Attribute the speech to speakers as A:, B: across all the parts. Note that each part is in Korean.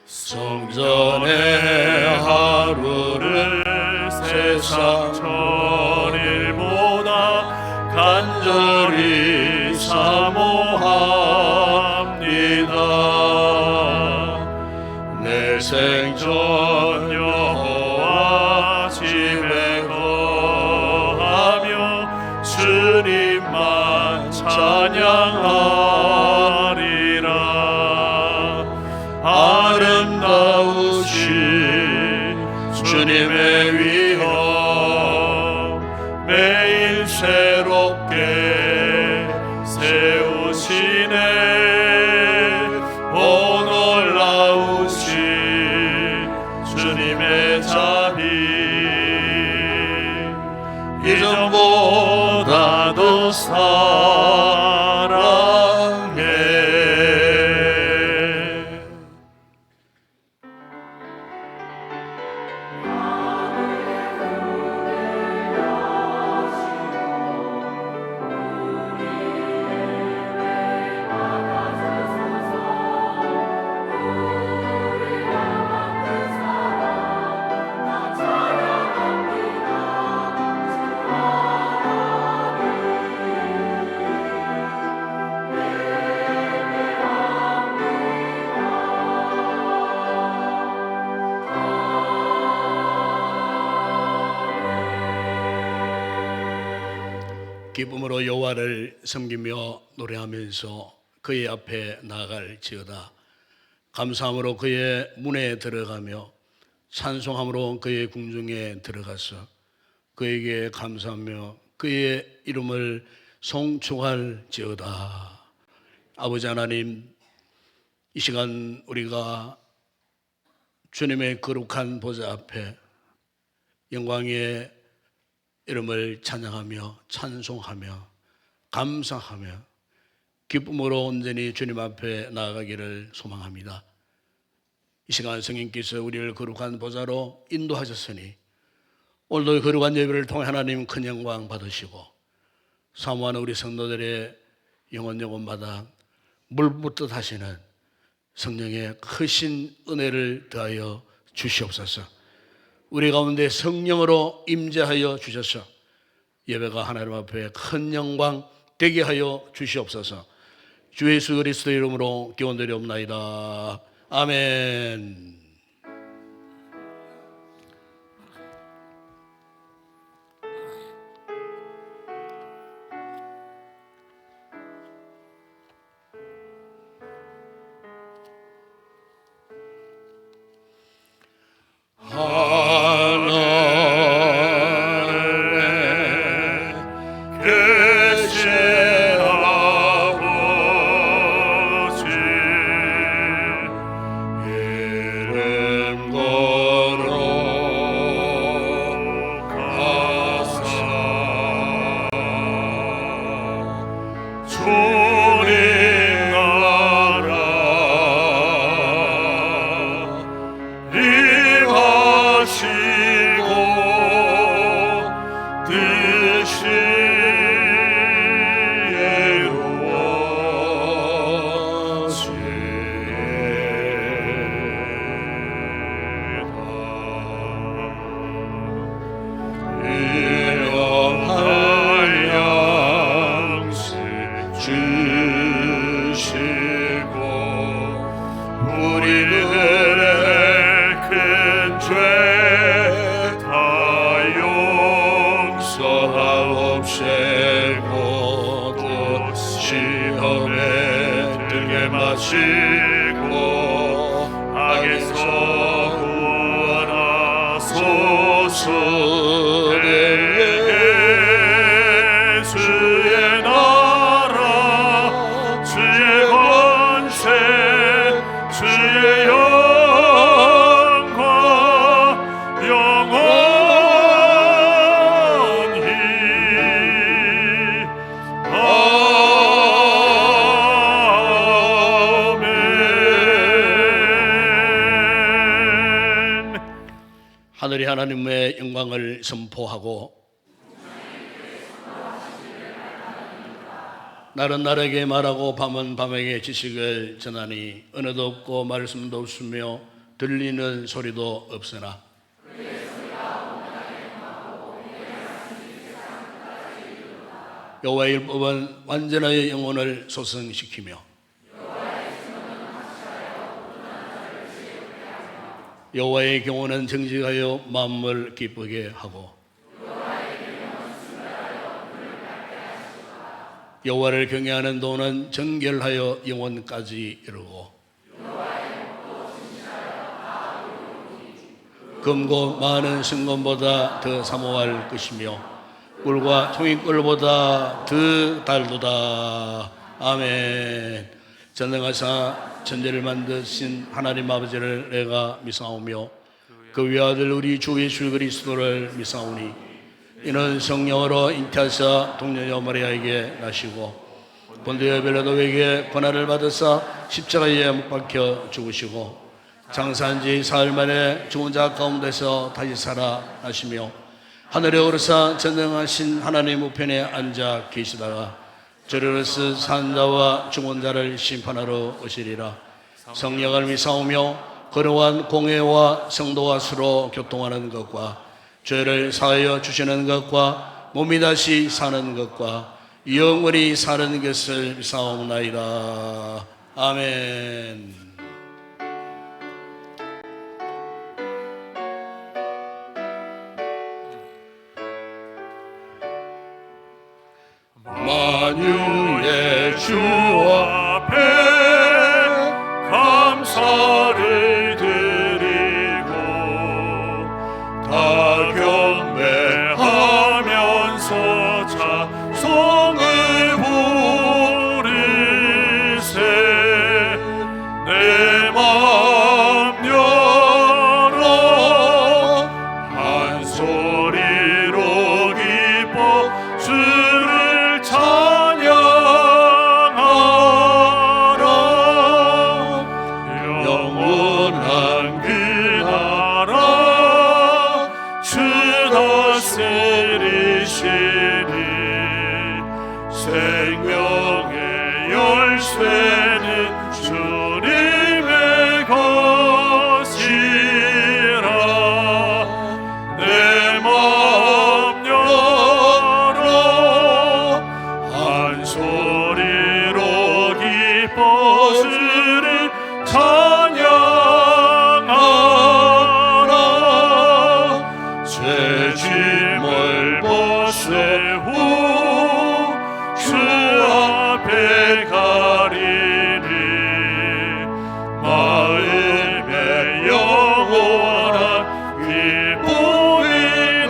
A: 성전의 하루를 세상 천일보다 간절히 사모합니다. 내 생전 여호와 집에 거하며 주님만 찬양하리라. 아름다우신 주님의 위엄 매일 새롭게 세우시네. 오 놀라우신 주님의 자비 이전보다도 사랑해. 기쁨으로 여호와를 섬기며 노래하면서 그의 앞에 나아갈지어다. 감사함으로 그의 문에 들어가며 찬송함으로 그의 궁중에 들어가서 그에게 감사하며 그의 이름을 송축할지어다. 아버지 하나님, 이 시간 우리가 주님의 거룩한 보좌 앞에 영광의 이름을 찬양하며 찬송하며 감사하며 기쁨으로 온전히 주님 앞에 나아가기를 소망합니다. 이 시간 성령께서 우리를 거룩한 보좌로 인도하셨으니 오늘도 거룩한 예배를 통해 하나님 큰 영광 받으시고 사모하는 우리 성도들의 영혼마다 물붓듯 하시는 성령의 크신 은혜를 더하여 주시옵소서. 우리 가운데 성령으로 임재하여 주셔서 예배가 하나님 앞에 큰 영광 되게 하여 주시옵소서. 주 예수 그리스도의 이름으로 기원드리옵나이다. 아멘. 시험에 들게 마시고 악에서 구원하소서. 주의 나라 주의 권세 주의 영광 영원히 아멘. 하늘이 하나님의 영광을 선포하고 날은 날에게 말하고 밤은 밤에게 지식을 전하니 은혜도 없고 말씀도 없으며 들리는 소리도 없으나 여호와의 율법은 완전하여 영혼을 소성시키며 여호와의 경호는 정직하여 마음을 기쁘게 하고 여호와를 경외하는 도는 정결하여 영혼까지 이르고 금고 많은 승금보다 더 사모할 것이며 꿀과 종이꿀보다 더 달도다. 아멘. 전능하사 천지를 만드신 하나님 아버지를 내가 믿사오며 그 외아들 우리 주 예수 그리스도를 믿사오니 이는 성령으로 잉태하사 동녀여 마리아에게 나시고 본디오 빌라도에게 고난을 받으사 십자가에 못 박혀 죽으시고 장사한 지 사흘 만에 죽은 자 가운데서 다시 살아나시며 하늘에 오르사 전능하신 하나님 우편에 앉아 계시다가 저리로서 산 자와 죽은 자를 심판하러 오시리라. 성령을 믿사오며 거룩한 공회와 성도와 서로 교통하는 것과 죄를 사하여 주시는 것과 몸이 다시 사는 것과 영원히 사는 것을 믿사옵나이다. 아멘. 만유의 주 앞에 감사를 드리고 다 경배하면서 찬송을 부르세. 내 맘 열어 한 소리로 기뻐 주를 찬양하라. 영원한 그 나라 주 다스리시니 생명의 열쇠는 주님의 것이라. 내 맘 열어 한 소리로 기뻐 주를 찬양하라. 죄짐을 벗으고 주 앞에 가리니 마음에 영원한 기쁨이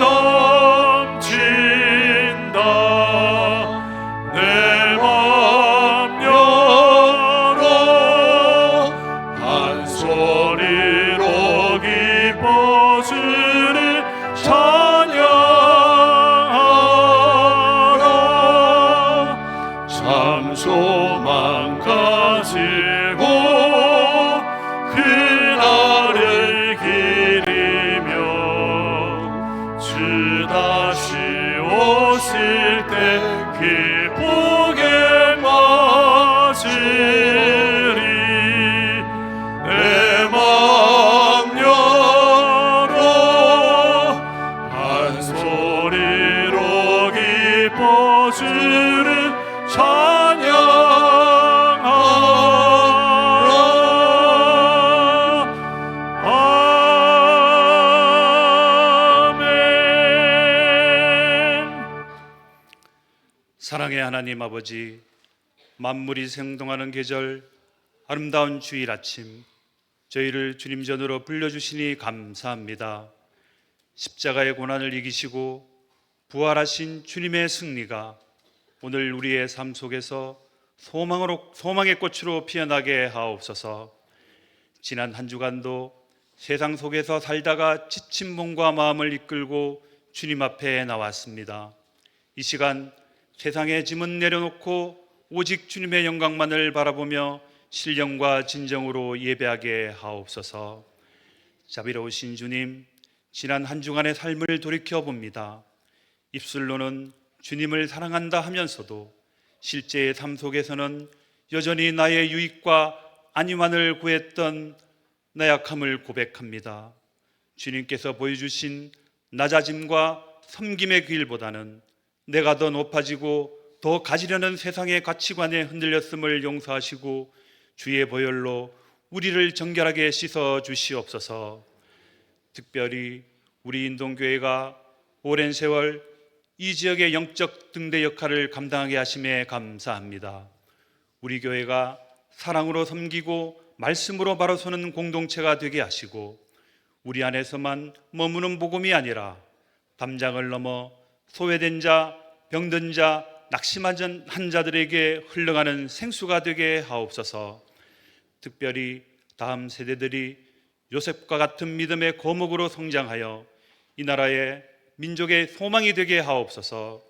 A: 넘친다. 내 맘 열어 한 소리로 기뻐 주를 찬양하라. 참 소망 가지고 그날을 기리며 주 다시 오실 때 기쁘게 맞으리. 내 맘 열어 한 소리로 기뻐 주를 찬양하라. 아멘.
B: 사랑의 하나님 아버지, 만물이 생동하는 계절, 아름다운 주일 아침, 저희를 주님 전으로 불러주시니 감사합니다. 십자가의 고난을 이기시고 부활하신 주님의 승리가 오늘 우리의 삶 속에서 소망의 꽃으로 피어나게 하옵소서. 지난 한 주간도 세상 속에서 살다가 지친 몸과 마음을 이끌고 주님 앞에 나왔습니다. 이 시간 세상의 짐은 내려놓고 오직 주님의 영광만을 바라보며 신령과 진정으로 예배하게 하옵소서. 자비로우신 주님, 지난 한 주간의 삶을 돌이켜봅니다. 입술로는 주님을 사랑한다 하면서도 실제의 삶 속에서는 여전히 나의 유익과 안위만을 구했던 나약함을 고백합니다. 주님께서 보여주신 낮아짐과 섬김의 길보다는 내가 더 높아지고 더 가지려는 세상의 가치관에 흔들렸음을 용서하시고 주의 보혈로 우리를 정결하게 씻어 주시옵소서. 특별히 우리 인동교회가 오랜 세월 이 지역의 영적 등대 역할을 감당하게 하심에 감사합니다. 우리 교회가 사랑으로 섬기고 말씀으로 바로 서는 공동체가 되게 하시고 우리 안에서만 머무는 복음이 아니라 담장을 넘어 소외된 자, 병든 자, 낙심한 자들에게 흘러가는 생수가 되게 하옵소서. 특별히 다음 세대들이 요셉과 같은 믿음의 거목으로 성장하여 이 나라의 민족의 소망이 되게 하옵소서.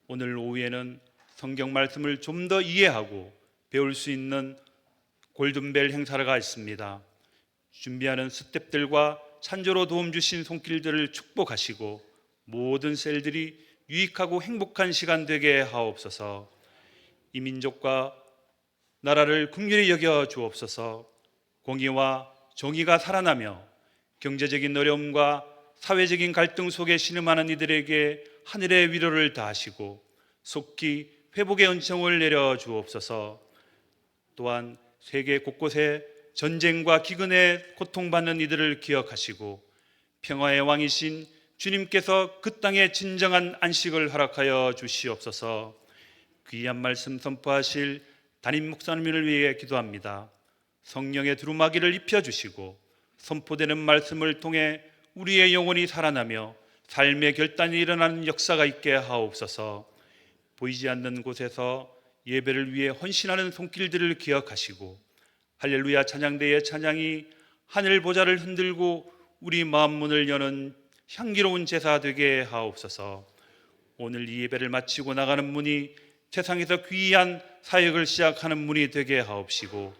B: 오늘 오후에는 성경 말씀을 좀 더 이해하고 배울 수 있는 골든벨 행사가 있습니다. 준비하는 스태프들과 찬조로 도움 주신 손길들을 축복하시고 모든 셀들이 유익하고 행복한 시간 되게 하옵소서. 이 민족과 나라를 긍휼히 여겨 주옵소서. 공의와 정의가 살아나며 경제적인 어려움과 사회적인 갈등 속에 신음하는 이들에게 하늘의 위로를 다하시고 속히 회복의 은총을 내려 주옵소서. 또한 세계 곳곳에 전쟁과 기근에 고통받는 이들을 기억하시고 평화의 왕이신 주님께서 그 땅에 진정한 안식을 허락하여 주시옵소서. 귀한 말씀 선포하실 담임 목사님을 위해 기도합니다. 성령의 두루마기를 입혀주시고 선포되는 말씀을 통해 우리의 영혼이 살아나며 삶의 결단이 일어나는 역사가 있게 하옵소서. 보이지 않는 곳에서 예배를 위해 헌신하는 손길들을 기억하시고 할렐루야 찬양대의 찬양이 하늘 보좌를 흔들고 우리 마음 문을 여는 향기로운 제사 되게 하옵소서. 오늘 이 예배를 마치고 나가는 문이 세상에서 귀한 사역을 시작하는 문이 되게 하옵시고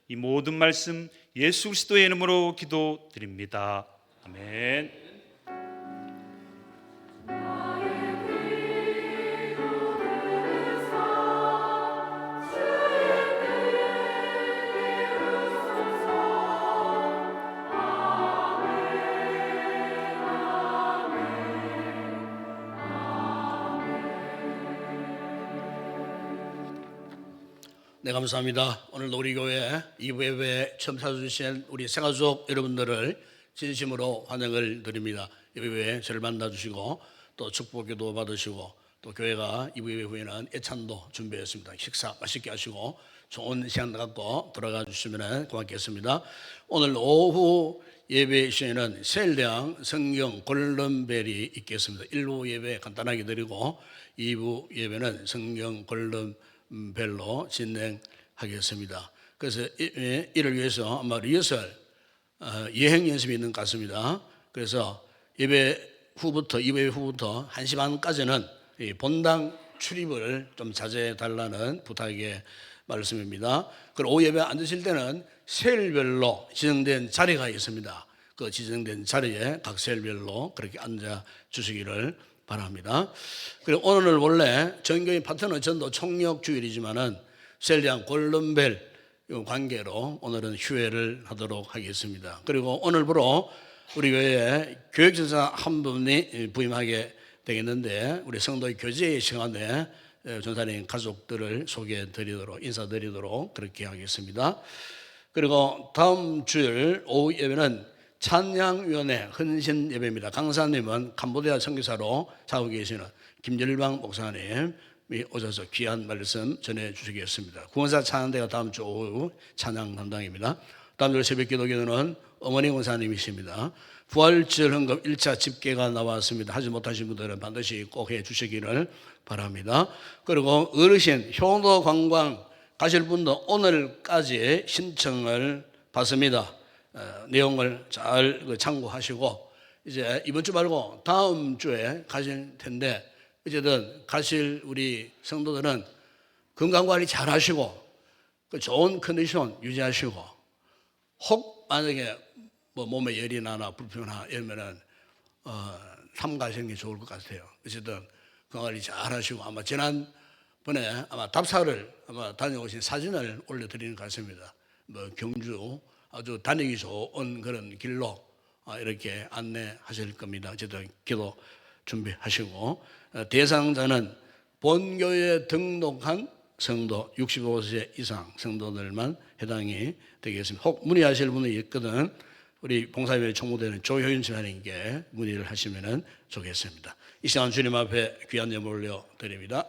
B: 이 모든 말씀 예수 그리스도의 이름으로 기도드립니다. 아멘.
A: 네, 감사합니다. 오늘도 우리 교회 2부 예배에 처음 찾아주신 우리 생가족 여러분들을 진심으로 환영을 드립니다. 2부 예배에 저를 만나주시고 또 축복기도 받으시고 또 교회가 2부 예배 후에는 애찬도 준비했습니다. 식사 맛있게 하시고 좋은 시간 갖고 돌아가 주시면 고맙겠습니다. 오늘 오후 예배 시에는 세일대학 성경 골든벨이 있겠습니다. 1부 예배 간단하게 드리고 2부 예배는 성경 골든벨로 진행하겠습니다. 그래서 이를 위해서 아마 리허설 예행 연습이 있는 것 같습니다. 그래서 예배 후부터 2부 후부터 1시 반까지는 본당 출입을 좀 자제해 달라는 부탁의 말씀입니다. 그리고 오후 예배 앉으실 때는 셀별로 지정된 자리가 있습니다. 그 지정된 자리에 각 셀별로 그렇게 앉아 주시기를 바랍니다. 그리고 오늘 원래 전교인 파트너 전도 총력 주일이지만은 셀리안 골든벨 관계로 오늘은 휴회를 하도록 하겠습니다. 그리고 오늘부로 우리 교회에 교육전사 한 분이 부임하게 되겠는데 우리 성도의 교제의 시간에 전사님 가족들을 소개해드리도록 인사드리도록 그렇게 하겠습니다. 그리고 다음 주일 오후 예배는 찬양위원회 헌신 예배입니다. 강사님은 캄보디아 선교사로 사고 계시는 김열방 목사님이 오셔서 귀한 말씀 전해주시겠습니다. 구원사 찬양대가 다음 주 오후 찬양 담당입니다. 다음 주 새벽 기도교는 어머니 권사님이십니다. 부활절 헌금 1차 집계가 나왔습니다. 하지 못하신 분들은 반드시 꼭 해주시기를 바랍니다. 그리고 어르신 효도 관광 가실 분도 오늘까지 신청을 받습니다. 내용을 잘 참고하시고 이제 이번 주 말고 다음 주에 가실 텐데 어쨌든 가실 우리 성도들은 건강관리 잘 하시고 좋은 컨디션 유지하시고 혹 만약에 뭐 몸에 열이 나나 불편하나 이러면은 삼가하시는 게 좋을 것 같아요. 어쨌든 건강관리 잘 하시고 아마 지난번에 아마 답사를 아마 다녀오신 사진을 올려드리는 것 같습니다. 뭐 경주 아주 다니기 좋은 그런 길로 이렇게 안내하실 겁니다. 어쨌든 기도 준비하시고, 대상자는 본교에 등록한 성도 65세 이상 성도들만 해당이 되겠습니다. 혹 문의하실 분이 있거든 우리 봉사위원회 총무대는 조효인 지사님께 문의를 하시면 좋겠습니다. 이 시간 주님 앞에 귀한 예물 올려 드립니다.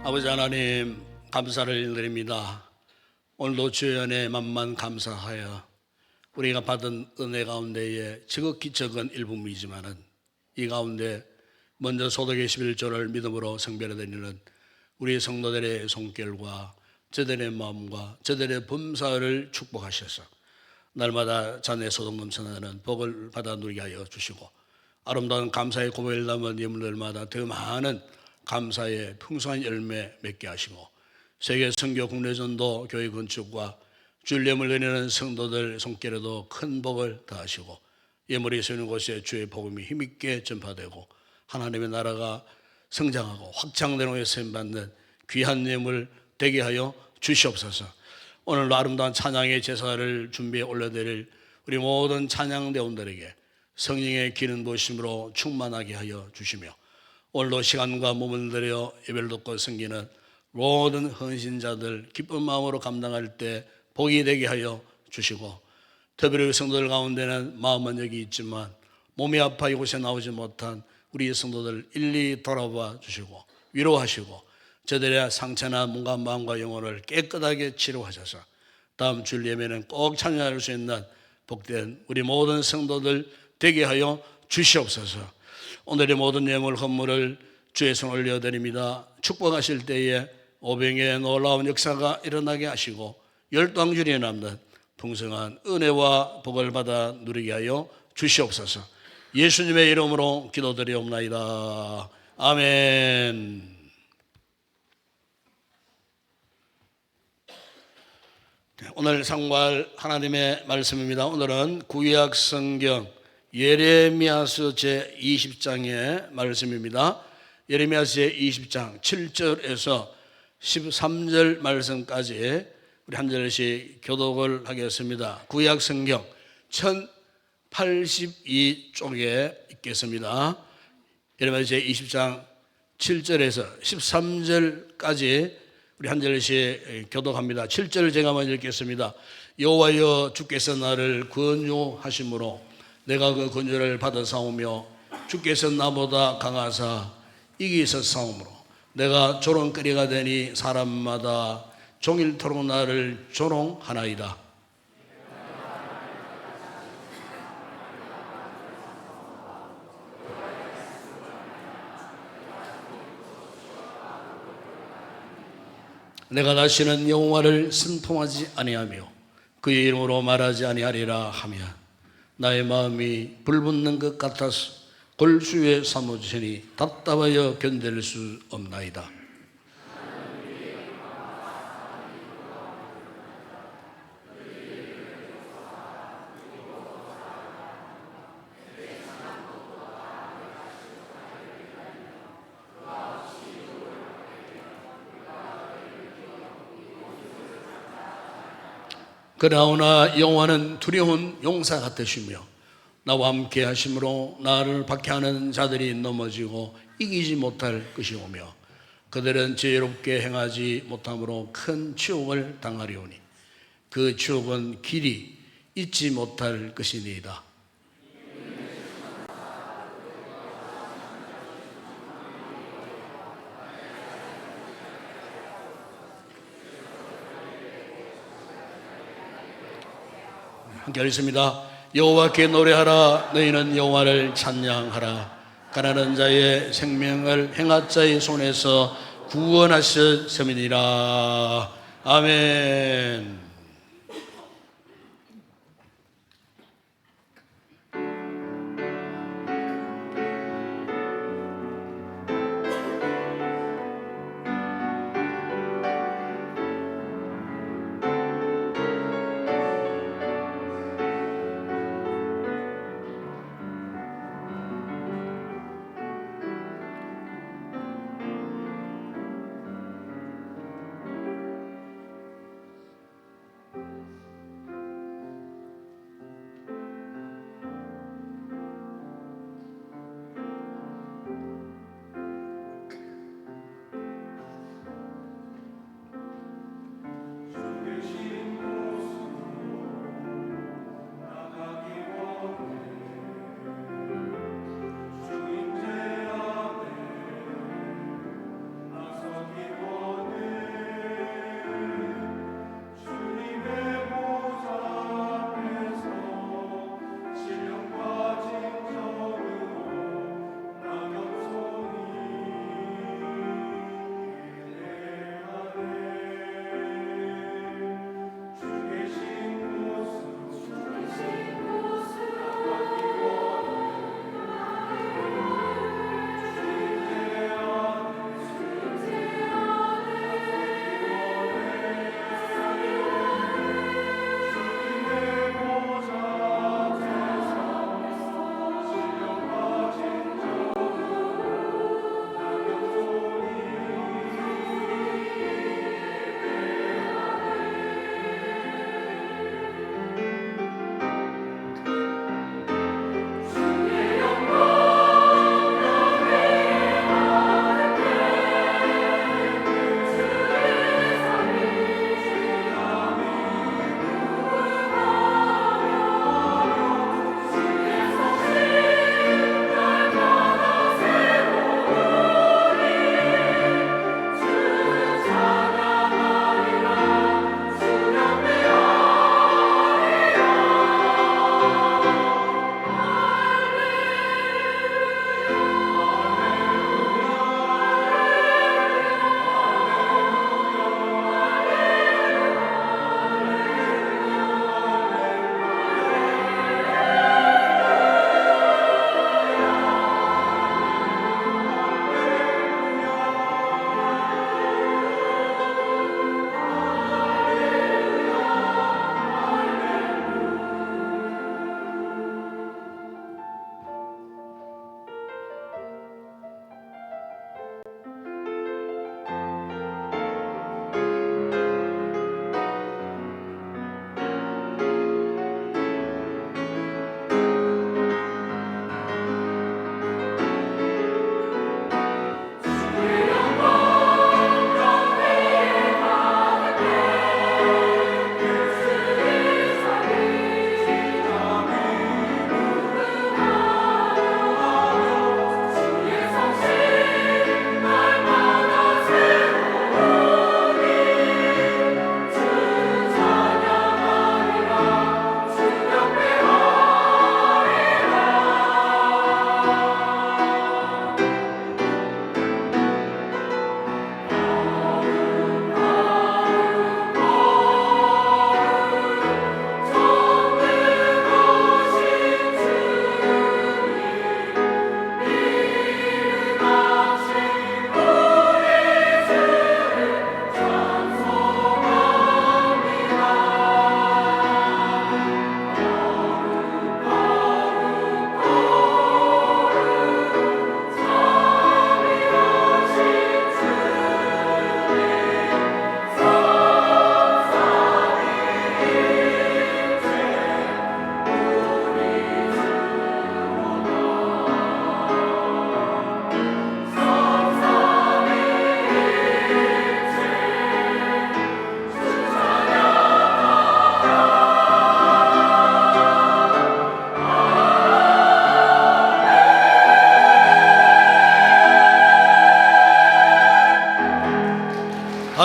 A: 아버지 하나님, 감사를 드립니다. 오늘도 주의 은혜에 만만 감사하여 우리가 받은 은혜 가운데에 지극히 적은 일부이지만은 이 가운데 먼저 소득의 11조를 믿음으로 성별해 드리는 우리 성도들의 손길과 저들의 마음과 저들의 범사를 축복하셔서 날마다 자네 소득 넘쳐나는 복을 받아 누리게 하여 주시고, 아름다운 감사의 고백을 담은 예물들마다 더 많은 감사의 풍성한 열매 맺게 하시고, 세계 선교 국내전도 교회 건축과 주일 예물 드리는 성도들 손길에도 큰 복을 더하시고, 예물이 세우는 곳에 주의 복음이 힘있게 전파되고 하나님의 나라가 성장하고 확장되는 곳에 쓰임받는 귀한 예물 되게 하여 주시옵소서. 오늘도 아름다운 찬양의 제사를 준비해 올려드릴 우리 모든 찬양대원들에게 성령의 기름 부으심으로 충만하게 하여 주시며, 오늘도 시간과 몸을 들여 예배를 듣고 섬기는 모든 헌신자들 기쁜 마음으로 감당할 때 복이 되게 하여 주시고, 특별히 성도들 가운데는 마음은 여기 있지만 몸이 아파 이곳에 나오지 못한 우리 성도들 일일이 돌아봐 주시고 위로하시고, 저들의 상처나 몸과 마음과 영혼을 깨끗하게 치료하셔서 다음 주일 예배는 꼭 참여할 수 있는 복된 우리 모든 성도들 되게 하여 주시옵소서. 오늘의 모든 예물 헌물을 주의 손 올려드립니다. 축복하실 때에 오병의 놀라운 역사가 일어나게 하시고 열방주리에 남는 풍성한 은혜와 복을 받아 누리게 하여 주시옵소서. 예수님의 이름으로 기도드리옵나이다. 아멘. 오늘 상고할 하나님의 말씀입니다. 오늘은 구약 성경 예레미야서 제20장의 말씀입니다. 예레미야서 제20장 7절에서 13절 말씀까지 우리 한 절씩 교독을 하겠습니다. 구약 성경 1082쪽에 있겠습니다. 예레미야서 제20장 7절에서 13절까지 우리 한 절씩 교독합니다. 7절 제가 먼저 읽겠습니다. 여호와여, 주께서 나를 권유하심으로 내가 그 권유를 받아 싸우며 주께서 나보다 강하사 이기서 싸움으로 내가 조롱거리가 되니 사람마다 종일토록 나를 조롱하나이다. 내가 다시는 여호와를 선통하지 아니하며 그의 이름으로 말하지 아니하리라 하며 나의 마음이 불붙는 것 같아서 골수에 사무치니 답답하여 견딜 수 없나이다. 그러나 여호와는 두려운 용사 같으시며 나와 함께 하심으로 나를 박해하는 자들이 넘어지고 이기지 못할 것이오며 그들은 지혜롭게 행하지 못함으로 큰 추억을 당하리오니 그 추억은 길이 잊지 못할 것이니이다. 함께 하겠습니다. 여호와께 노래하라. 너희는 여호와를 찬양하라. 가난한 자의 생명을 행악자의 손에서 구원하셨음이니라. 아멘.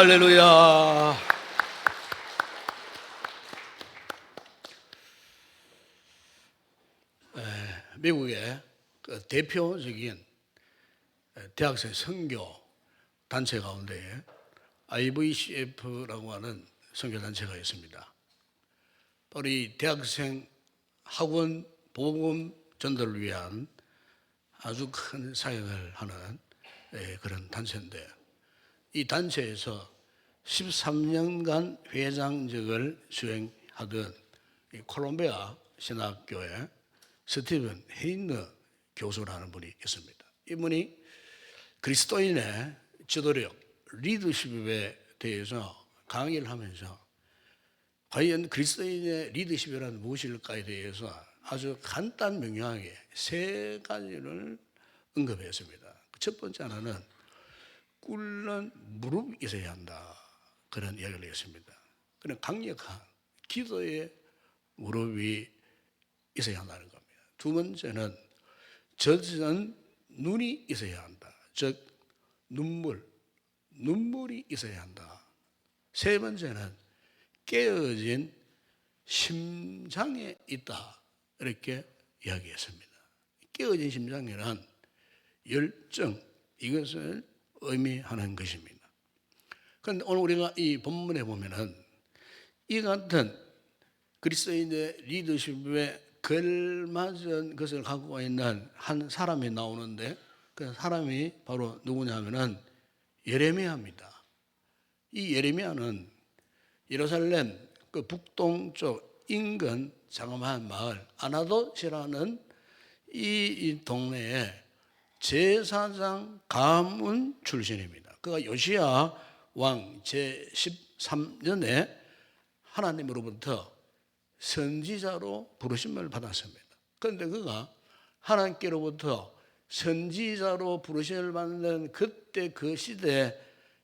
A: 할렐루야. 미국의 그 대표적인 대학생 선교 단체 가운데 IVCF라고 하는 선교 단체가 있습니다. 바로 이 대학생 학원 복음 전도를 위한 아주 큰 사역을 하는 그런 단체인데, 이 단체에서 13년간 회장직을 수행하던 이 콜롬비아 신학교의 스티븐 헤이너 교수라는 분이 있습니다. 이분이 그리스도인의 지도력, 리더십에 대해서 강의를 하면서 과연 그리스도인의 리더십이란 무엇일까에 대해서 아주 간단 명료하게 세 가지를 언급했습니다. 첫 번째 하나는 꿇는 무릎이 있어야 한다, 그런 이야기를 했습니다. 그런 강력한 기도의 무릎이 있어야 한다는 겁니다. 두 번째는 젖은 눈이 있어야 한다, 즉 눈물이 있어야 한다. 세 번째는 깨어진 심장에 있다, 이렇게 이야기했습니다. 깨어진 심장이란 열정, 이것을 의미하는 것입니다. 그런데 오늘 우리가 이 본문에 보면은 이 같은 그리스도인의 리더십에 걸맞은 것을 갖고 있는 한 사람이 나오는데, 그 사람이 바로 누구냐면은 예레미야입니다. 이 예레미야는 예루살렘 그 북동쪽 인근 장엄한 마을 아나돗이라는 이 동네에 제사장 가문 출신입니다. 그가 요시야 왕 제13년에 하나님으로부터 선지자로 부르심을 받았습니다. 그런데 그가 하나님께로부터 선지자로 부르심을 받는 그때 그 시대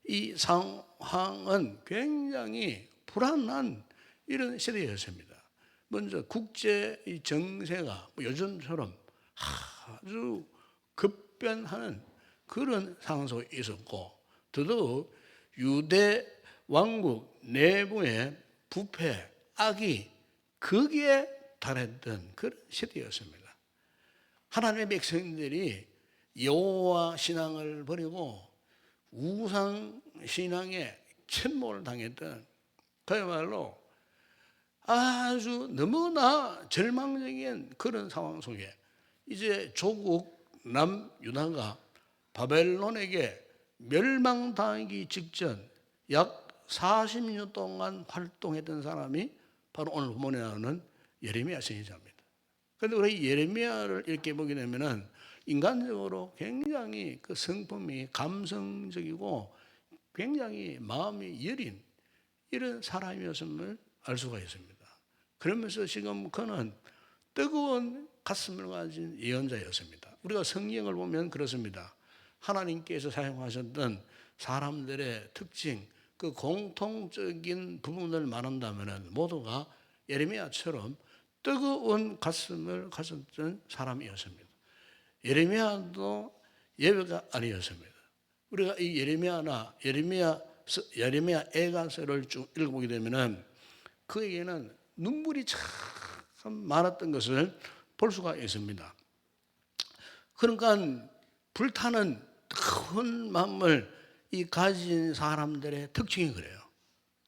A: 이 상황은 굉장히 불안한 이런 시대였습니다. 먼저 국제 정세가 요즘처럼 아주 급변하는 그런 상황 속에 있었고, 더더욱 유대 왕국 내부의 부패, 악이 거기에 달했던 그런 시대였습니다. 하나님의 백성들이 여호와 신앙을 버리고 우상 신앙에 침몰을 당했던, 그야말로 아주 너무나 절망적인 그런 상황 속에 이제 조국 남유다가 바벨론에게 멸망당하기 직전 약 40년 동안 활동했던 사람이 바로 오늘 본문에 나오는 예레미야 선지자입니다. 그런데 우리 예레미야를 이렇게 보게 되면은 인간적으로 굉장히 그 성품이 감성적이고 굉장히 마음이 여린 이런 사람이었음을 알 수가 있습니다. 그러면서 지금 그는 뜨거운 가슴을 가진 예언자였습니다. 우리가 성경을 보면 그렇습니다. 하나님께서 사용하셨던 사람들의 특징, 그 공통적인 부분을 말한다면 모두가 예레미야처럼 뜨거운 가슴을 가졌던 사람이었습니다. 예레미야도 예외가 아니었습니다. 우리가 이 예레미야 애가서를 쭉 읽어보게 되면은 그에게는 눈물이 참 많았던 것을 볼 수가 있습니다. 그러니까 불타는 큰 마음을 이 가진 사람들의 특징이 그래요.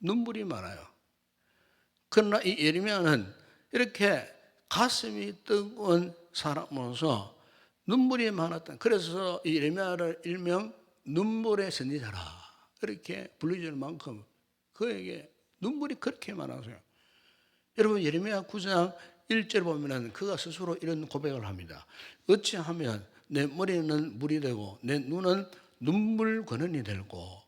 A: 눈물이 많아요. 그러나 이 예레미야는 이렇게 가슴이 뜨거운 사람으로서 눈물이 많았던, 그래서 이 예레미야를 일명 눈물의 선지자라 이렇게 불리질 만큼 그에게 눈물이 그렇게 많아서요. 여러분 예레미야 9장 1절 보면은 그가 스스로 이런 고백을 합니다. 어찌하면 내 머리는 물이 되고 내 눈은 눈물 근원이 되고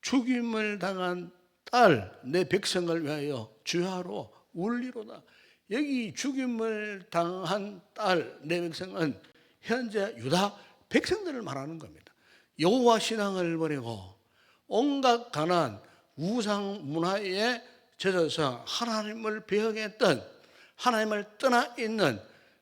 A: 죽임을 당한 딸 내 백성을 위하여 주야로 울리로다. 여기 죽임을 당한 딸 내 백성은 현재 유다 백성들을 말하는 겁니다. 여호와 신앙을 버리고 온갖 가난 우상 문화에 젖어서 하나님을 배역했던, 하나님을 떠나 있는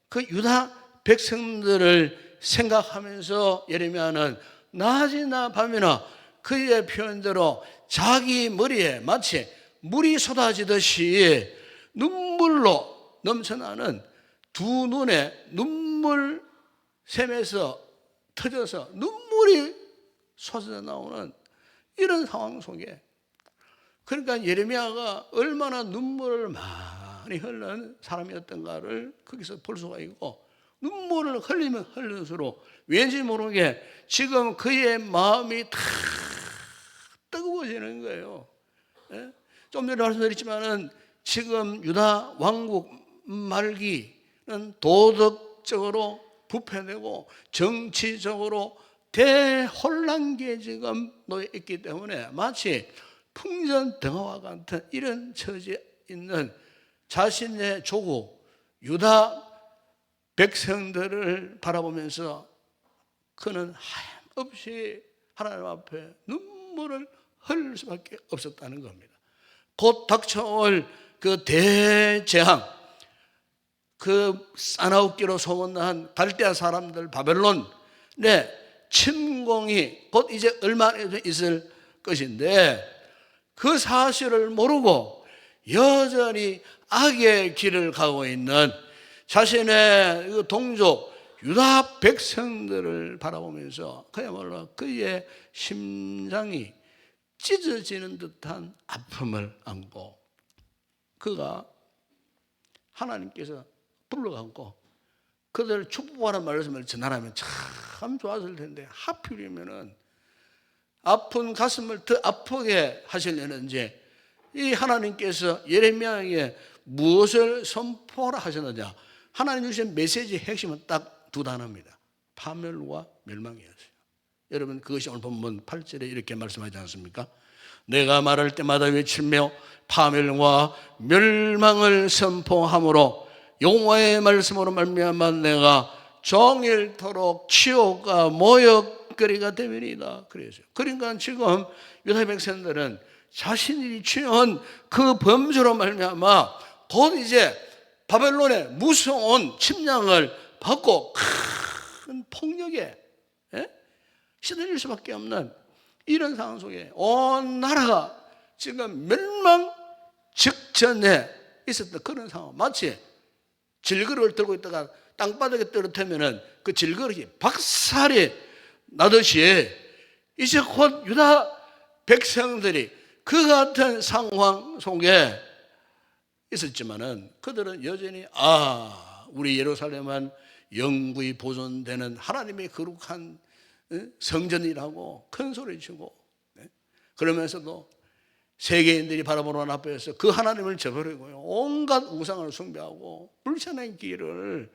A: 그 유다 백성들을 생각하면서 예레미야는 낮이나 밤이나 그의 표현대로 자기 머리에 마치 물이 쏟아지듯이 눈물로 넘쳐나는 두 눈에 눈물 샘에서 터져서 눈물이 쏟아져 나오는 이런 상황 속에, 그러니까 예레미야가 얼마나 눈물을 많이 흘린 사람이었던가를 거기서 볼 수가 있고, 눈물을 흘리면 흘릴수록 왠지 모르게 지금 그의 마음이 다 뜨거워지는 거예요. 예? 좀 전에 말씀드렸지만은 지금 유다 왕국 말기는 도덕적으로 부패되고 정치적으로 대혼란기에 지금 놓여 있기 때문에 마치 풍전등화와 같은 이런 처지에 있는 자신의 조국 유다 백성들을 바라보면서 그는 하염없이 하나님 앞에 눈물을 흘릴 수밖에 없었다는 겁니다. 곧 닥쳐올 그 대재앙, 그 싸나웃기로 소문난 갈대아 사람들 바벨론의 침공이 곧 이제 얼마 안에 있을 것인데, 그 사실을 모르고 여전히 악의 길을 가고 있는 자신의 동족 유다 백성들을 바라보면서 그야말로 그의 심장이 찢어지는 듯한 아픔을 안고, 그가 하나님께서 불러갖고 그들을 축복하는 말씀을 전하라면 참 좋았을 텐데, 하필이면은 아픈 가슴을 더 아프게 하시려는지 이 하나님께서 예레미야에게 무엇을 선포하라 하셨느냐, 하나님 주신 메시지의 핵심은 딱 두 단어입니다. 파멸과 멸망이었어요. 여러분, 그것이 오늘 본문 8절에 이렇게 말씀하지 않습니까? 내가 말할 때마다 외치며 파멸과 멸망을 선포함으로 여호와의 말씀으로 말미암아 내가 종일토록 치욕과 모욕거리가 되리이다. 그랬어요. 그러니까 지금 유다 백성들은 자신이 취한 그 범죄로 말미암아 곧 이제 바벨론의 무서운 침략을 받고 큰 폭력에 시달릴 수밖에 없는 이런 상황 속에 온 나라가 지금 멸망 직전에 있었던 그런 상황. 마치 질그릇을 들고 있다가 땅바닥에 떨어뜨리면 그 질그릇이 박살이 나듯이 이제 곧 유다 백성들이 그 같은 상황 속에 있었지만은 그들은 여전히 우리 예루살렘은 영구히 보존되는 하나님의 거룩한 성전이라고 큰 소리 치고, 그러면서도 세계인들이 바라보는 앞에서 그 하나님을 저버리고요, 온갖 우상을 숭배하고 불편한 길을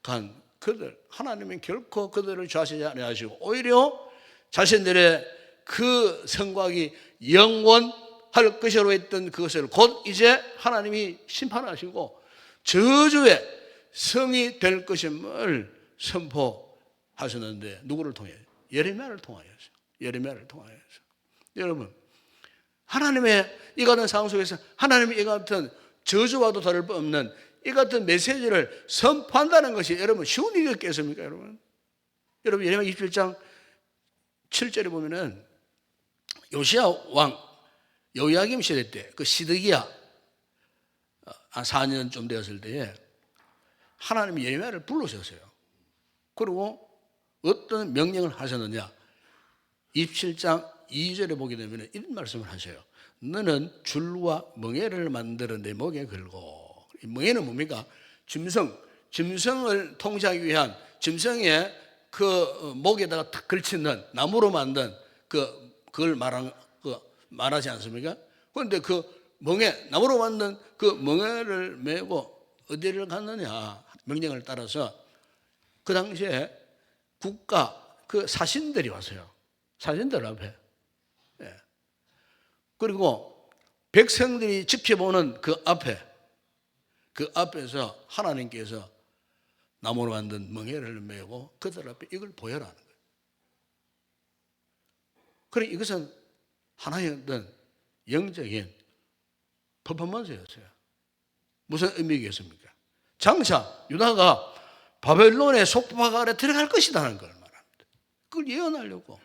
A: 간 그들, 하나님은 결코 그들을 좌시지 아니하시고 오히려 자신들의 그 성곽이 영원할 것이라고 했던 그것을 곧 이제 하나님이 심판하시고 저주의 성이 될 것임을 선포하셨는데, 누구를 통해? 예레미야를 통하여서. 예레미야를 통하여서. 여러분, 하나님의 이 같은 상황 속에서 하나님의 이 같은 저주와도 다를 바 없는 이 같은 메시지를 선포한다는 것이 여러분 쉬운 일이겠습니까? 여러분 예레미야 27장 7절에 보면은 요시야 왕 여호야김 시대 때 그 시드기야 한 4년쯤 되었을 때에 하나님이 예레미야를 불러셨어요. 그리고 어떤 명령을 하셨느냐, 27장 2절에 보게 되면 이런 말씀을 하셔요. 너는 줄과 멍에를 만들어 내 목에 걸고. 이 멍에는 뭡니까? 짐승을 통제하기 위한 짐승의 그 목에다가 탁 걸치는 나무로 만든 그걸 말하지 않습니까? 그런데 그 멍에, 나무로 만든 그 멍에를 메고 어디를 갔느냐, 명령을 따라서 그 당시에 국가 그 사신들이 왔어요. 사신들 앞에. 그리고 백성들이 지켜보는 그 앞에서 하나님께서 나무로 만든 멍에를 메고 그들 앞에 이걸 보여라는 거예요. 그래, 이것은 하나의 어떤 영적인 퍼포먼스였어요. 무슨 의미겠습니까? 장차 유다가 바벨론의 속박 아래 들어갈 것이라는 걸 말합니다. 그걸 예언하려고.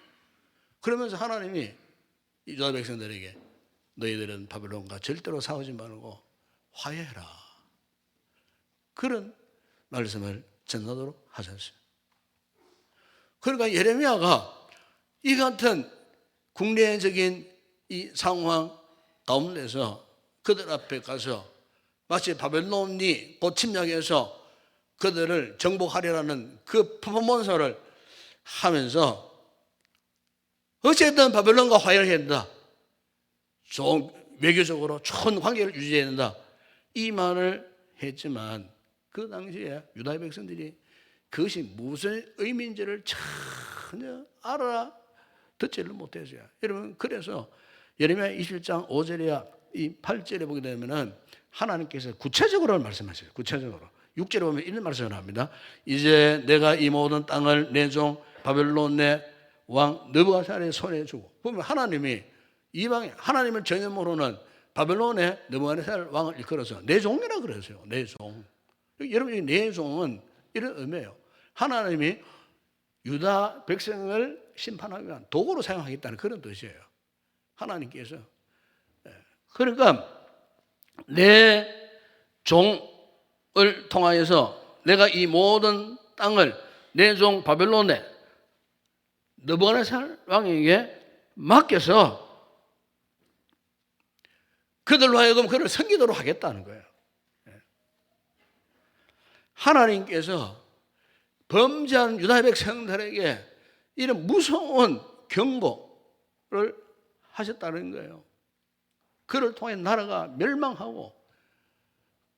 A: 그러면서 하나님이 유다 백성들에게 너희들은 바벨론과 절대로 싸우지 말고 화해해라. 그런 말씀을 전하도록 하셨어요. 그러니까 예레미야가 이 같은 국내적인 이 상황 가운데서 그들 앞에 가서 마치 바벨론이 곧 침략해서 그들을 정복하려는 그 퍼포먼스를 하면서 어쨌든 바벨론과 화해를 해야 된다. 좋은 외교적으로 좋은 관계를 유지해야 된다. 이 말을 했지만 그 당시에 유다의 백성들이 그것이 무슨 의미인지를 전혀 알아듣지를 못했어요. 여러분, 그래서 예레미야 27장 5절이야 이 8절에 보게 되면은 하나님께서 구체적으로 말씀하세요. 구체적으로 6절에 보면 이런 말씀을 합니다. 이제 내가 이 모든 땅을 내 종 바벨론의 왕 느부갓네살의 손에 주고, 보면 하나님이 이방에 하나님을 전혀 모르는 바벨론의 느부갓네살 왕을 일컬어서 내 종이라 그러세요. 내 종. 여러분, 내 종은 이런 의미예요. 하나님이 유다 백성을 심판하기 위한 도구로 사용하겠다는 그런 뜻이에요. 하나님께서. 그러니까 내 종을 통하여서 내가 이 모든 땅을 내 종 바벨론의 느부갓네살 왕에게 맡겨서 그들로 하여금 그를 섬기도록 하겠다는 거예요. 하나님께서 범죄한 유다 백성들에게 이런 무서운 경고를 하셨다는 거예요. 그를 통해 나라가 멸망하고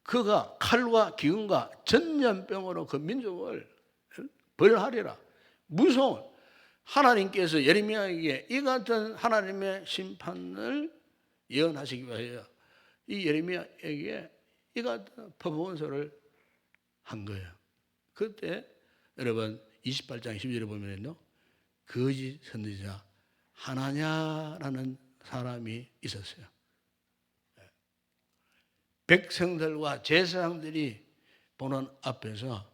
A: 그가 칼과 기근과 전염병으로 그 민족을 벌하리라. 무서운 하나님께서 예레미야에게 이 같은 하나님의 심판을 예언하시기 위하여 이 예레미야에게 이 같은 퍼포먼스를 한 거예요. 그때 여러분 28장 12절에 보면요, 거짓 선지자 하나냐라는 사람이 있었어요. 백성들과 제사장들이 보는 앞에서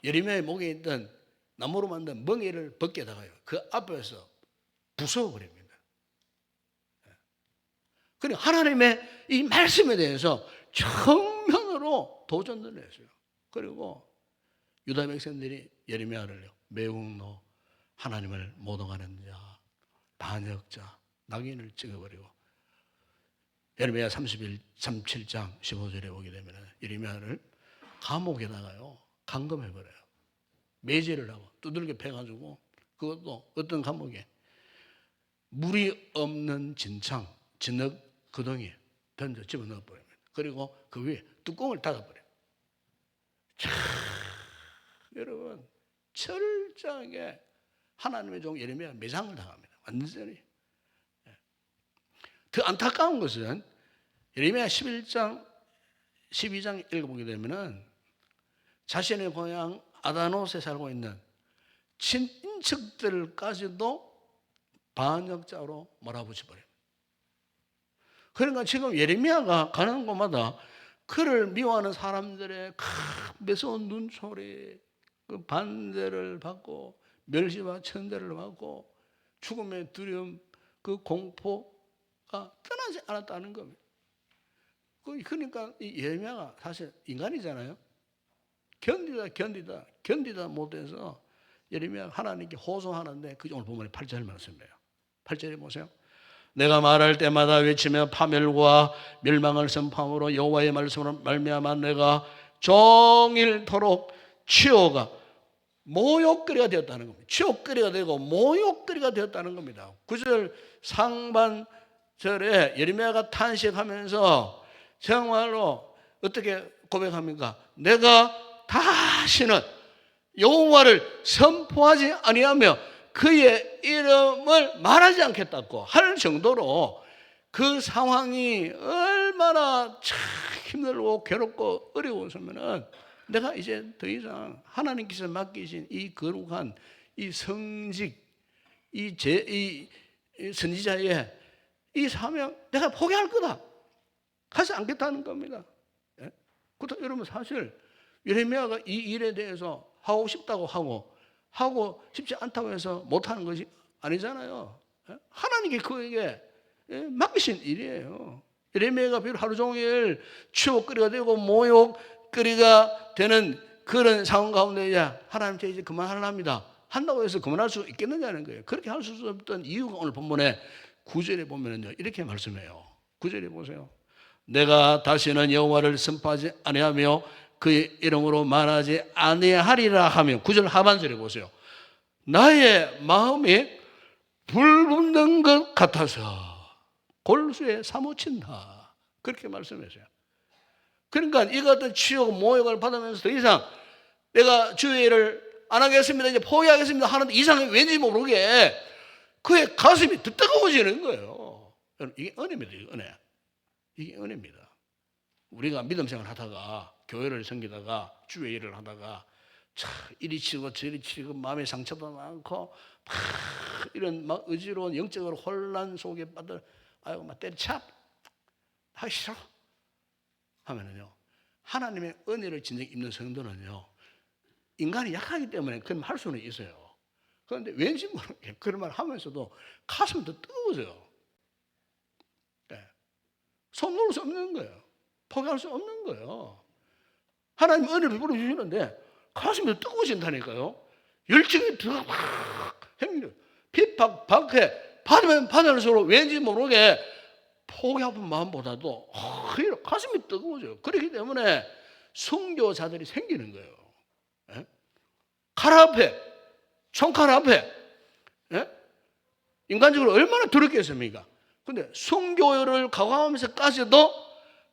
A: 예레미야의 목에 있던 나무로 만든 멍에를 벗겨다가요, 그 앞에서 부숴버립니다. 그리고 하나님의 이 말씀에 대해서 정면으로 도전을 했어요. 그리고 유다 백성들이 예레미야를 매우 너 하나님을 모독하는 자, 반역자, 낙인을 찍어버리고, 예레미야 37장 15절에 보게 되면 예레미야를 감옥에다가요 감금해버려요. 매제를 하고 두들겨 패가지고, 그것도 어떤 감옥에 물이 없는 진창, 진흙 구덩이에 던져 집어넣어버립니다. 그리고 그 위에 뚜껑을 닫아버려요. 여러분, 철저하게 하나님의 종 예레미야 매장을 당합니다. 완전히. 더 안타까운 것은 예레미야 11장 12장 읽어보게 되면은 자신의 고향 아다노스에 살고 있는 친인척들까지도 반역자로 몰아붙여버려요. 그러니까 지금 예레미야가 가는 곳마다 그를 미워하는 사람들의 매서운 눈초리, 그 반대를 받고 멸시와 천대를 받고 죽음의 두려움, 그 공포가 떠나지 않았다는 겁니다. 그러니까 이 예레미야가 사실 인간이잖아요. 견디다 못해서 예레미야가 하나님께 호소하는데, 그게 오늘 본문의 8절 말씀이에요. 8절에 보세요. 내가 말할 때마다 외치며 파멸과 멸망을 선포함으로 여호와의 말씀으로 말미암아 내가 종일토록 치욕가 모욕거리가 되었다는 겁니다. 치욕거리가 되고 모욕거리가 되었다는 겁니다. 9절 상반절에 예레미야가 탄식하면서 정말로 어떻게 고백합니까? 내가 다시는 여호와를 선포하지 아니하며 그의 이름을 말하지 않겠다고 할 정도로 그 상황이 얼마나 참 힘들고 괴롭고 어려웠으면은, 내가 이제 더 이상 하나님께서 맡기신 이 거룩한 이 성직, 이 선지자의 이 사명 내가 포기할 거다, 하지 않겠다는 겁니다. 예? 그렇다고 여러분, 사실 예레미야가 이 일에 대해서 하고 싶다고 하고 싶지 않다고 해서 못하는 것이 아니잖아요. 예? 하나님께 그에게 맡기신 일이에요. 예레미야가 비록 하루 종일 추억거리가 되고 모욕거리가 되는 그런 상황 가운데 하나님 저 이제 그만하랍니다. 한다고 해서 그만할 수 있겠느냐는 거예요. 그렇게 할 수 없던 이유가 오늘 본문에 9절에 보면은요 이렇게 말씀해요. 9절에 보세요. 내가 다시는 여호와를 선포하지 아니하며 그의 이름으로 말하지 아니하리라 하며 9절 하반절에 보세요. 나의 마음이 불붙는 것 같아서 골수에 사무친다. 그렇게 말씀했어요. 그러니까 이 같은 치욕 모욕을 받으면서 더 이상 내가 주의 일을 안 하겠습니다. 이제 포기하겠습니다. 하는데 이상이 왠지 모르게 그의 가슴이 더 뜨거워지는 거예요. 이게 은혜입니다. 이게 은혜. 이게 은혜입니다. 우리가 믿음 생활 하다가 교회를 섬기다가 주의 일을 하다가 참 이리 치고 저리 치고 마음의 상처도 많고 막 이런 막 의지로운 영적으로 혼란 속에 빠져 아이고 막 때려쳐 하기 싫어 하면은요 하나님의 은혜를 진정 입는 성도는요 인간이 약하기 때문에 그런 말 할 수는 있어요. 그런데 왠지 모르게 그런 말 하면서도 가슴이 더 뜨거워져요. 네. 손 놓을 수 없는 거예요. 포기할 수 없는 거예요. 하나님 은혜를 베풀어 주시는데 가슴이 더 뜨거워진다니까요. 열정이 더 확 행렬 핍박 박해 받으면 받을수록 왠지 모르게 포기하는 마음보다도 가슴이 뜨거워져요. 그렇기 때문에 순교자들이 생기는 거예요. 예? 칼 앞에 총칼 앞에 예? 인간적으로 얼마나 두렵겠습니까? 그런데 순교를 각오하면서까지도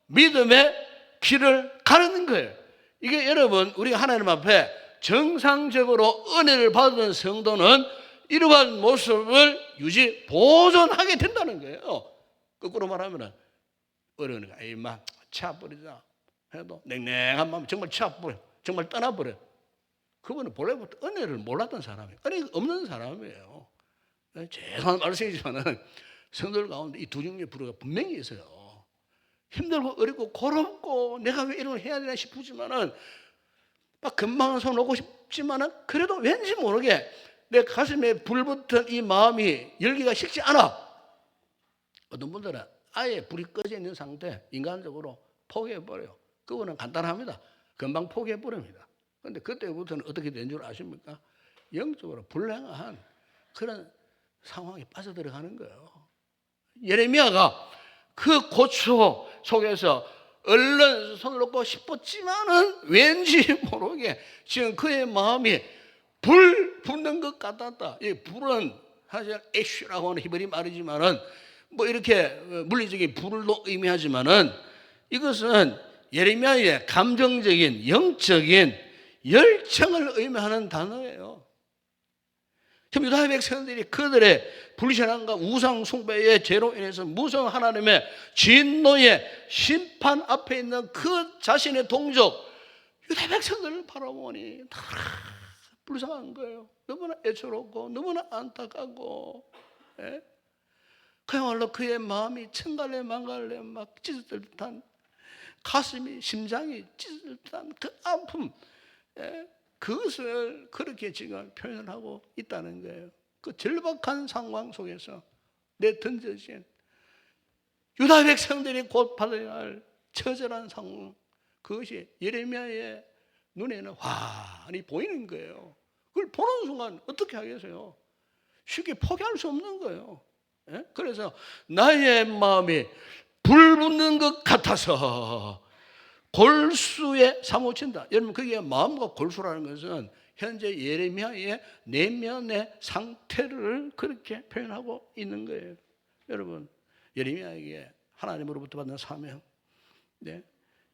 A: 믿음의 길을 가르는 거예요. 이게 여러분 우리가 하나님 앞에 정상적으로 은혜를 받은 성도는 이러한 모습을 유지 보존하게 된다는 거예요. 거꾸로 말하면 어려우니까 에이 막 차버리자 해도 냉랭한 마음 정말 차버려 정말 떠나버려. 그분은 본래부터 은혜를 몰랐던 사람이에요. 은혜가 없는 사람이에요. 죄송한 말씀이지만 성도들 가운데 이 두 종류의 부류가 분명히 있어요. 힘들고 어렵고 고롭고 내가 왜 이런 걸 해야 되나 싶지만은 막 금방 손 놓고 싶지만은 그래도 왠지 모르게 내 가슴에 불붙은 이 마음이 열기가 식지 않아. 어떤 분들은 아예 불이 꺼져 있는 상태 인간적으로 포기해버려요. 그거는 간단합니다. 금방 포기해버립니다. 그런데 그때부터는 어떻게 된 줄 아십니까? 영적으로 불행한 그런 상황에 빠져들어가는 거예요. 예레미야가 그 고초 속에서 얼른 손을 놓고 싶었지만은 왠지 모르게 지금 그의 마음이 불 붙는 것 같았다. 이 불은 사실 애쉬라고 하는 히브리 말이지만은 뭐 이렇게 물리적인 불도 의미하지만은 이것은 예레미야의 감정적인 영적인 열정을 의미하는 단어예요. 지금 유다의 백성들이 그들의 불신앙과 우상 숭배의 죄로 인해서 무서운 하나님의 진노의 심판 앞에 있는 그 자신의 동족 유다의 백성들을 바라보니 다 불쌍한 거예요. 너무나 애처롭고 너무나 안타깝고 예? 그야말로 그의 마음이 천갈래 만갈래 막 찢어질 듯한 가슴이 심장이 찢어질 듯한 그 아픔 예? 그것을 그렇게 지금 표현을 하고 있다는 거예요. 그 절박한 상황 속에서 내 던져진 유다 백성들이 곧 받아야 할 처절한 상황 그것이 예레미야의 눈에는 환히 보이는 거예요. 그걸 보는 순간 어떻게 하겠어요? 쉽게 포기할 수 없는 거예요. 예? 그래서 나의 마음이 불붙는 것 같아서 골수에 사무친다. 여러분 그게 마음과 골수라는 것은 현재 예레미야의 내면의 상태를 그렇게 표현하고 있는 거예요. 여러분 예레미야에게 하나님으로부터 받는 사명 네?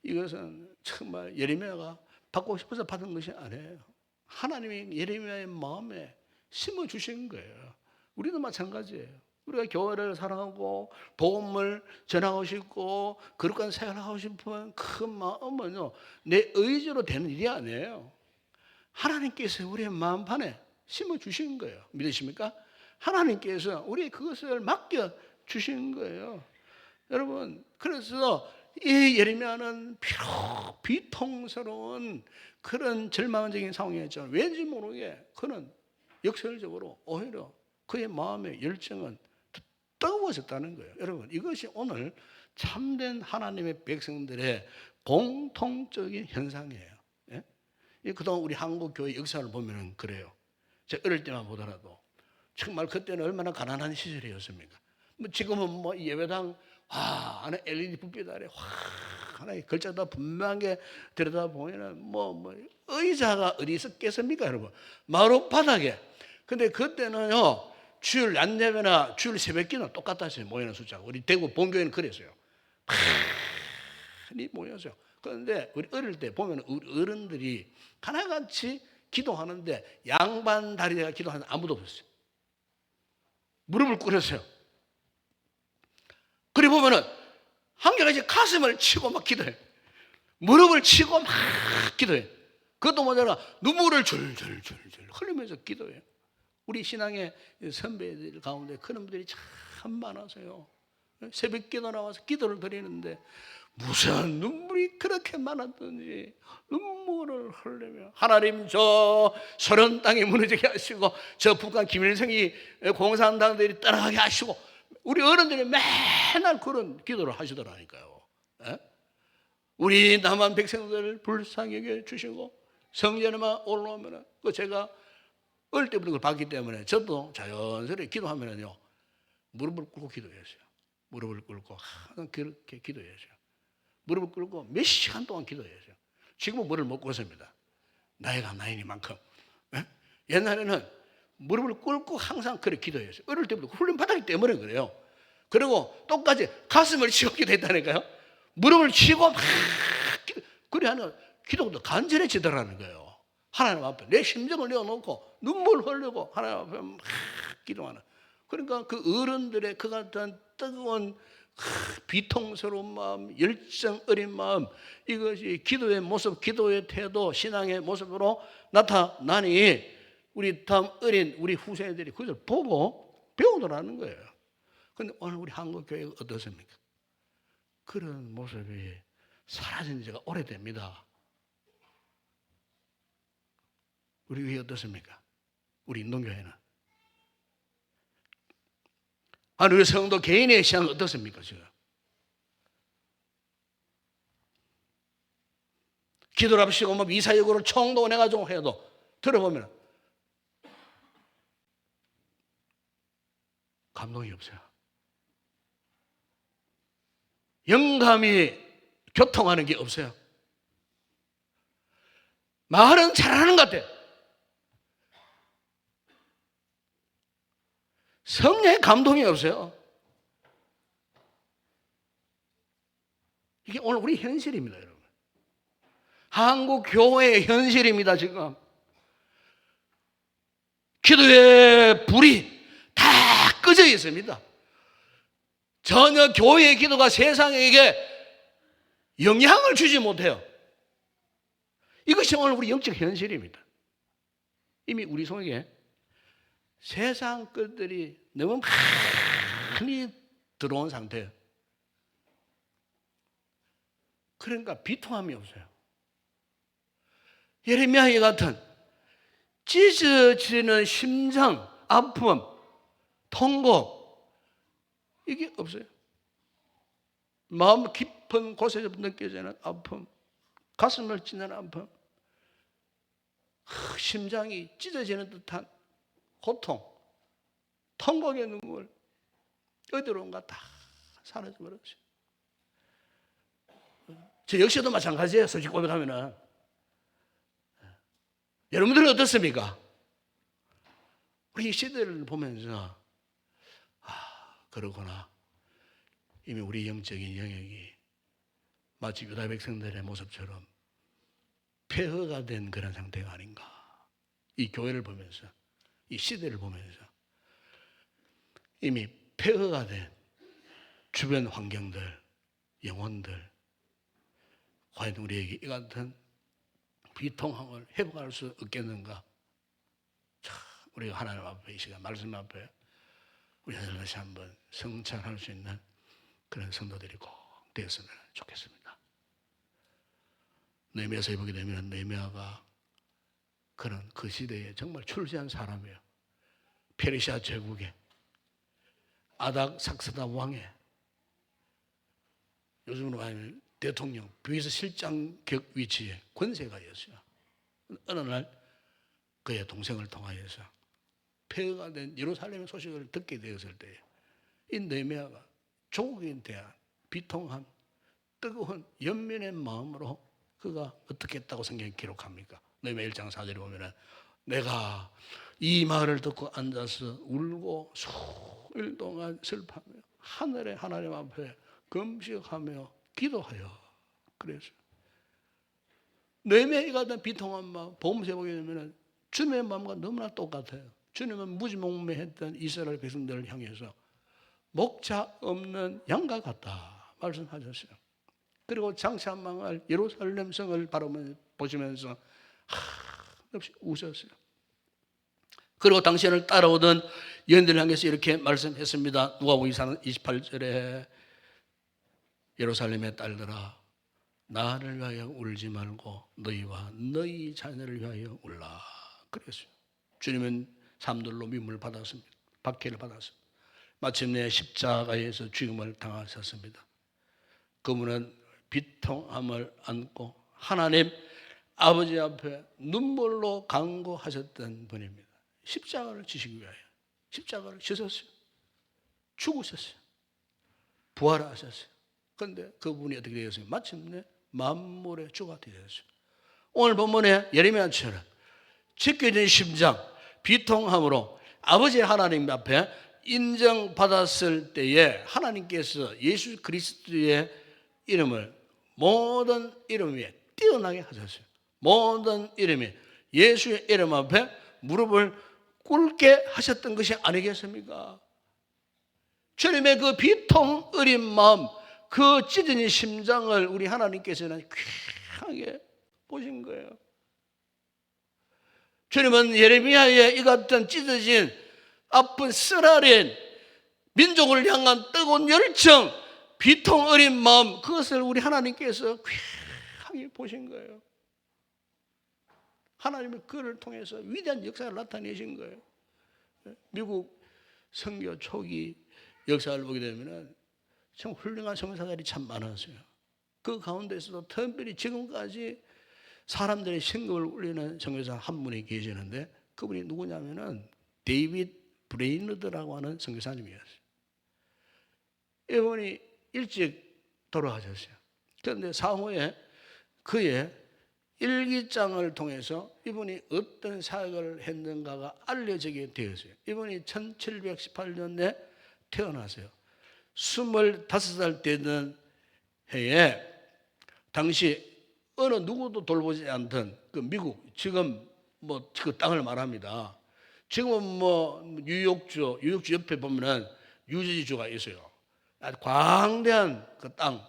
A: 이것은 정말 예레미야가 받고 싶어서 받은 것이 아니에요. 하나님이 예레미야의 마음에 심어주신 거예요. 우리도 마찬가지예요. 우리가 교회를 사랑하고 복음을 전하고 싶고 거룩한 생활을 하고 싶은 그 마음은요 내 의지로 되는 일이 아니에요. 하나님께서 우리의 마음판에 심어주신 거예요. 믿으십니까? 하나님께서 우리 그것을 맡겨주신 거예요. 여러분 그래서 이 예레미야는 비록 비통스러운 그런 절망적인 상황이었지만 왠지 모르게 그는 역설적으로 오히려 그의 마음의 열정은 뜨거워졌다는 거예요. 여러분, 이것이 오늘 참된 하나님의 백성들의 공통적인 현상이에요. 예? 그동안 우리 한국 교회 역사를 보면 그래요. 제가 어릴 때만 보더라도 정말 그때는 얼마나 가난한 시절이었습니까? 뭐 지금은 뭐 예배당 안에 LED 불빛 아래 하나의 글자가 분명하게 들여다보면 뭐 의자가 어디 있었겠습니까, 여러분? 마루 바닥에. 근데 그때는요, 주일 낮 예배나 주일 새벽기는 똑같았어요. 모이는 숫자가. 우리 대구 본교회는 그랬어요. 많이 모였어요. 그런데 우리 어릴 때 보면 우리 어른들이 하나같이 기도하는데 양반 다리가 기도하는 아무도 없었어요. 무릎을 꿇었어요. 그리 보면은 한결같이 가슴을 치고 막 기도해요. 무릎을 치고 막 기도해요. 그것도 모자라 눈물을 줄줄줄줄 흘리면서 기도해요. 우리 신앙의 선배들 가운데 그런 분들이 참 많아서요. 새벽 기도 나와서 기도를 드리는데 무슨 눈물이 그렇게 많았던지 눈물을 흘리며 하나님 저 소련 땅이 무너지게 하시고 저 북한 김일성이 공산당들이 떠나가게 하시고 우리 어른들이 맨날 그런 기도를 하시더라니까요. 에? 우리 남한 백성들을 불쌍히 여겨 주시고 성전에만 올라오면 제가 어릴 때부터 그걸 봤기 때문에 저도 자연스레 기도하면요 무릎을 꿇고 기도했어요. 무릎을 꿇고 항상 그렇게 기도했어요. 무릎을 꿇고 몇 시간 동안 기도했어요. 지금은 무릎을 못 꿇습니다. 나이가 나이니만큼. 예? 옛날에는 무릎을 꿇고 항상 그렇게 기도했어요. 어릴 때부터 훈련 받았기 때문에 그래요. 그리고 똑같이 가슴을 치고 기도했다니까요. 무릎을 치고 막 그래 하는 기도도 간절해지더라는 거예요. 하나님 앞에 내 심정을 내어놓고 눈물 흘리고 하나님 앞에 막 기도하는. 그러니까 그 어른들의 그 같은 뜨거운 비통스러운 마음, 열정 어린 마음, 이것이 기도의 모습, 기도의 태도, 신앙의 모습으로 나타나니 우리 다음 어린 우리 후세들이 그걸 보고 배우더라는 거예요. 그런데 오늘 우리 한국 교회가 어떻습니까? 그런 모습이 사라진 지가 오래됩니다. 우리 교회 어떻습니까? 우리 인동교회는. 우리 성도 개인의 신앙은 어떻습니까, 지금? 기도를 합시고 뭐 미사역으로 총동원 해가지고 해도 들어보면 감동이 없어요. 영감이 교통하는 게 없어요. 말은 잘하는 것 같아요. 성령의 감동이 없어요. 이게 오늘 우리 현실입니다, 여러분. 한국 교회의 현실입니다, 지금. 기도의 불이 다 꺼져 있습니다. 전혀 교회의 기도가 세상에게 영향을 주지 못해요. 이것이 오늘 우리 영적 현실입니다. 이미 우리 속에 세상 것들이 너무 많이 들어온 상태예요. 그러니까 비통함이 없어요. 예레미야 같은 찢어지는 심장, 아픔, 통곡 이게 없어요. 마음 깊은 곳에서 느껴지는 아픔, 가슴을 찢는 아픔, 심장이 찢어지는 듯한 고통, 통곡의 눈물 어디론가 다 사라져 버렸어요. 저 역시도 마찬가지예요. 솔직히 고백하면은 여러분들은 어떻습니까? 우리 시대를 보면서 그러구나. 이미 우리 영적인 영역이 마치 유다 백성들의 모습처럼 폐허가 된 그런 상태가 아닌가. 이 교회를 보면서 이 시대를 보면서 이미 폐허가 된 주변 환경들, 영혼들 과연 우리에게 이 같은 비통함을 회복할 수 없겠는가? 참 우리가 하나님 앞에 이 시간 말씀 앞에 우리 다시 한번 성찰할 수 있는 그런 성도들이 꼭 되었으면 좋겠습니다. 느헤미야서에 보게 되면 느헤미야가 그런 그 시대에 정말 출세한 사람이에요. 페르시아 제국에 아닥삭스다 왕의 요즘으로 말하면 대통령 비서실장격 위치에 권세가 있어요. 어느 날 그의 동생을 통하여서 폐허가 된 예루살렘의 소식을 듣게 되었을 때 이 느헤미야가 조국에 대한 비통함, 뜨거운 연민의 마음으로 그가 어떻게 했다고 성경이 기록합니까? 느헤미야 1장 4절에 보면은 내가 이 말을 듣고 앉아서 울고 수일 동안 슬퍼하며 하늘의 하나님 앞에 금식하며 기도하여 그래서 느헤미야가 어떤 비통한 마음, 보험세 보게 되면 주님의 마음과 너무나 똑같아요. 주님은 무지몽매했던 이스라엘 백성들을 향해서 목자 없는 양과 같다 말씀하셨어요. 그리고 장차 망할 예루살렘 성을 보시면서 한없이 우셨어요. 그리고 당신을 따라오던 여인들을 향해서 이렇게 말씀했습니다. 누가복음 28절에 예루살렘의 딸들아 나를 위하여 울지 말고 너희와 너희 자녀를 위하여 울라 그랬어요. 주님은 삶들로 미움을 받았습니다. 박해를 받았습니다. 마침내 십자가에서 죽임을 당하셨습니다. 그분은 비통함을 안고 하나님 아버지 앞에 눈물로 간구하셨던 분입니다. 십자가를 지시기 위하여 십자가를 지셨어요. 죽으셨어요. 부활하셨어요. 그런데 그분이 어떻게 되었어요? 마침내 만물의 주가 되었어요. 오늘 본문에 예레미야처럼 지켜진 심장, 비통함으로 아버지 하나님 앞에 인정받았을 때에 하나님께서 예수 그리스도의 이름을 모든 이름 위에 뛰어나게 하셨어요. 모든 이름이 예수의 이름 앞에 무릎을 꿇게 하셨던 것이 아니겠습니까? 주님의 그 비통 어린 마음, 그 찢어진 심장을 우리 하나님께서는 귀하게 보신 거예요. 주님은 예레미야의 이 같은 찢어진 아픈 쓰라린 민족을 향한 뜨거운 열정, 비통 어린 마음, 그것을 우리 하나님께서 귀하게 보신 거예요. 하나님은 그를 통해서 위대한 역사를 나타내신 거예요. 미국 선교 초기 역사를 보게 되면 참 훌륭한 선교사들이 참 많았어요. 그 가운데서도 특별히 지금까지 사람들의 신금을 울리는 선교사 한 분이 계시는데 그분이 누구냐면은 데이빗 브레이너드라고 하는 선교사님이었어요. 이분이 일찍 돌아가셨어요. 그런데 사후에 그의 일기장을 통해서 이분이 어떤 사역을 했는가가 알려지게 되었어요. 이분이 1718년에 태어났어요. 25살 되던 해에 당시 어느 누구도 돌보지 않던 그 미국, 지금 뭐 그 땅을 말합니다. 지금은 뭐 뉴욕주 옆에 보면은 뉴저지주가 있어요. 아주 광대한 그 땅.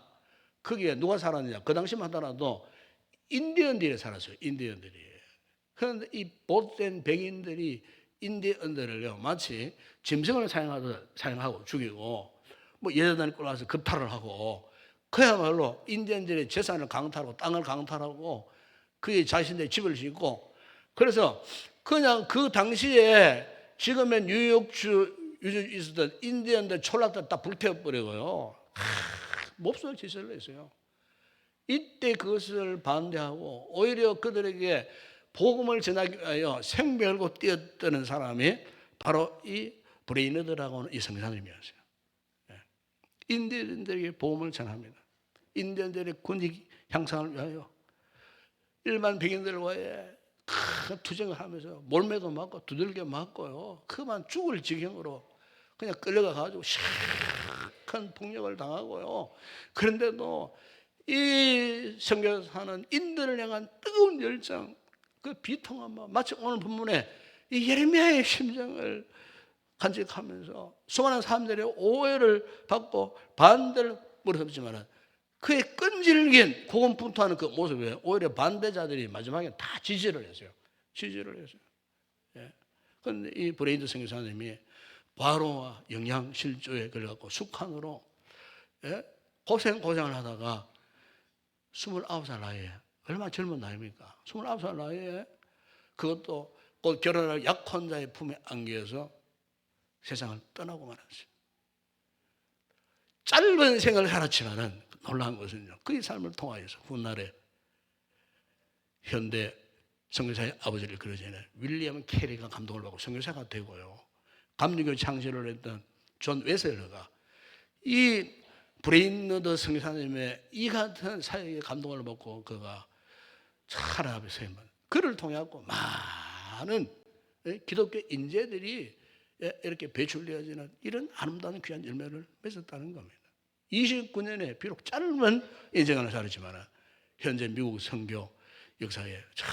A: 거기에 누가 살았느냐? 그 당시만 하더라도 인디언들이 살았어요. 인디언들이. 그런데 이 못된 백인들이 인디언들을요 마치 짐승을 사용하고 죽이고 뭐 여자단이 끌어와서 겁탈을 하고 그야말로 인디언들의 재산을 강탈하고 땅을 강탈하고 그의 자신의 집을 짓고 그래서 그냥 그 당시에 지금의 뉴욕주 있었던 인디언들 촌락들 다 불태워버리고요. 몹쓸 짓을 했어요. 이때 그것을 반대하고 오히려 그들에게 복음을 전하기 위하여 생명 걸고 뛰었던 사람이 바로 이 브레이너드라고 하는 이 선교사님이었어요. 인디언들에게 복음을 전합니다. 인디언들의 군직 향상을 위하여 일반 백인들과의 큰 투쟁을 하면서 몰매도 맞고 두들겨 맞고요. 그만 죽을 지경으로 그냥 끌려가 가지고 시큰 폭력을 당하고요. 그런데도 이 선교사는 인들을 향한 뜨거운 열정, 그 비통한 마음, 마치 오늘 본문에 이 예레미야의 심정을 간직하면서 수많은 사람들의 오해를 받고 반대를 물었지만 그의 끈질긴 고군분투하는 그 모습에 오히려 반대자들이 마지막에 다 지지를 했어요. 지지를 했어요. 예. 그런데 이 브레이드 선교사님이 과로와 영양실조에 걸려갖고 숙한으로 고생을 하다가 29살 나이에 얼마나 젊은 나이입니까? 29살 나이에 그것도 곧 결혼할 약혼자의 품에 안겨서 세상을 떠나고 말았어요. 짧은 생을 살았지만은 놀라운 것은요, 그의 삶을 통하여서 훗날에 현대 선교사의 아버지를 그려지는 윌리엄 캐리가 감동을 받고 선교사가 되고요, 감리교 창시를 했던 존 웨슬러가 이 브레인너드 선교사님의 이 같은 사역에 감동을 받고 그가 하나님 앞에 서면 그를 통해 갖고 많은 기독교 인재들이 이렇게 배출되어지는 이런 아름다운 귀한 열매를 맺었다는 겁니다. 29년에 비록 짧은 인생을 살았지만 현재 미국 선교 역사에 참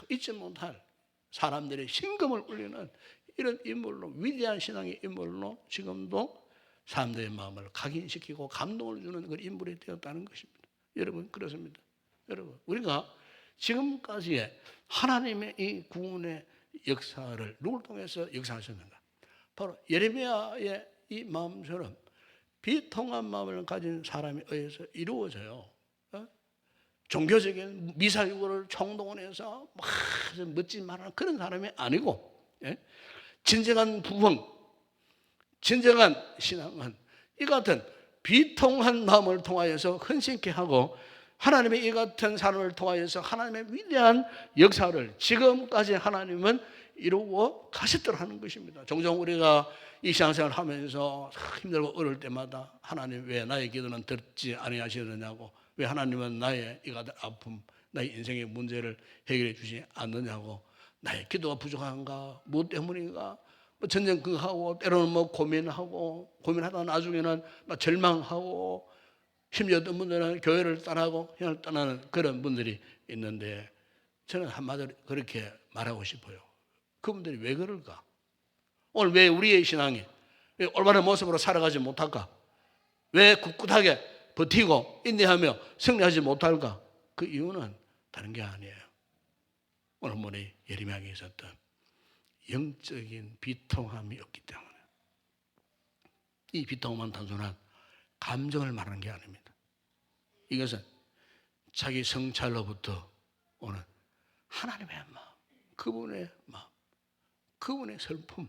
A: 잊지 못할 사람들의 심금을 울리는 이런 인물로, 위대한 신앙의 인물로 지금도 사람들의 마음을 각인시키고 감동을 주는 그런 인물이 되었다는 것입니다. 여러분, 그렇습니다. 여러분, 우리가 지금까지의 하나님의 이 구원의 역사를 누굴 통해서 역사하셨는가? 바로 예레미야의 이 마음처럼 비통한 마음을 가진 사람에 의해서 이루어져요. 종교적인 미사유를 총동원해서 막 멋진 말하는 그런 사람이 아니고, 진정한 부흥, 진정한 신앙은 이 같은 비통한 마음을 통하여서 헌신케 하고 하나님의 이 같은 사람을 통하여서 하나님의 위대한 역사를 지금까지 하나님은 이루어 가셨더라는 것입니다. 종종 우리가 이 신앙생활을 하면서 힘들고 어려울 때마다 하나님 왜 나의 기도는 듣지 아니하시느냐고, 왜 하나님은 나의 이 같은 아픔, 나의 인생의 문제를 해결해 주지 않느냐고, 나의 기도가 부족한가, 무엇 때문인가, 전쟁하고 때로는 고민하다 나중에는 절망하고, 심지어 어떤 분들은 교회를 떠나고 형을 떠나는 그런 분들이 있는데, 저는 한마디로 그렇게 말하고 싶어요. 그분들이 왜 그럴까? 오늘 왜 우리의 신앙이 왜 올바른 모습으로 살아가지 못할까? 왜 굳굳하게 버티고 인내하며 승리하지 못할까? 그 이유는 다른 게 아니에요. 오늘 본문에 예레미야에게 있었던 영적인 비통함이 없기 때문에, 이 비통함은 단순한 감정을 말하는 게 아닙니다. 이것은 자기 성찰로부터 오는 하나님의 마음, 그분의 마음, 그분의 슬픔,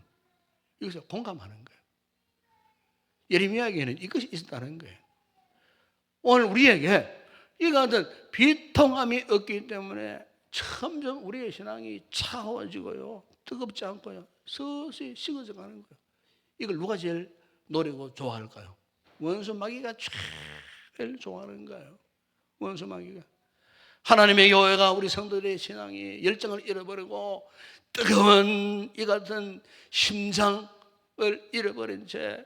A: 이것을 공감하는 거예요. 예레미야에게는 이것이 있었다는 거예요. 오늘 우리에게 이 같은 비통함이 없기 때문에 점점 우리의 신앙이 차가워지고요, 뜨겁지 않고요, 서서히 식어져 가는 거예요. 이걸 누가 제일 노리고 좋아할까요? 원수 마귀가 제일 좋아하는 거예요. 원수 마귀가. 하나님의 교회가, 우리 성도들의 신앙이 열정을 잃어버리고 뜨거운 이 같은 심장을 잃어버린 채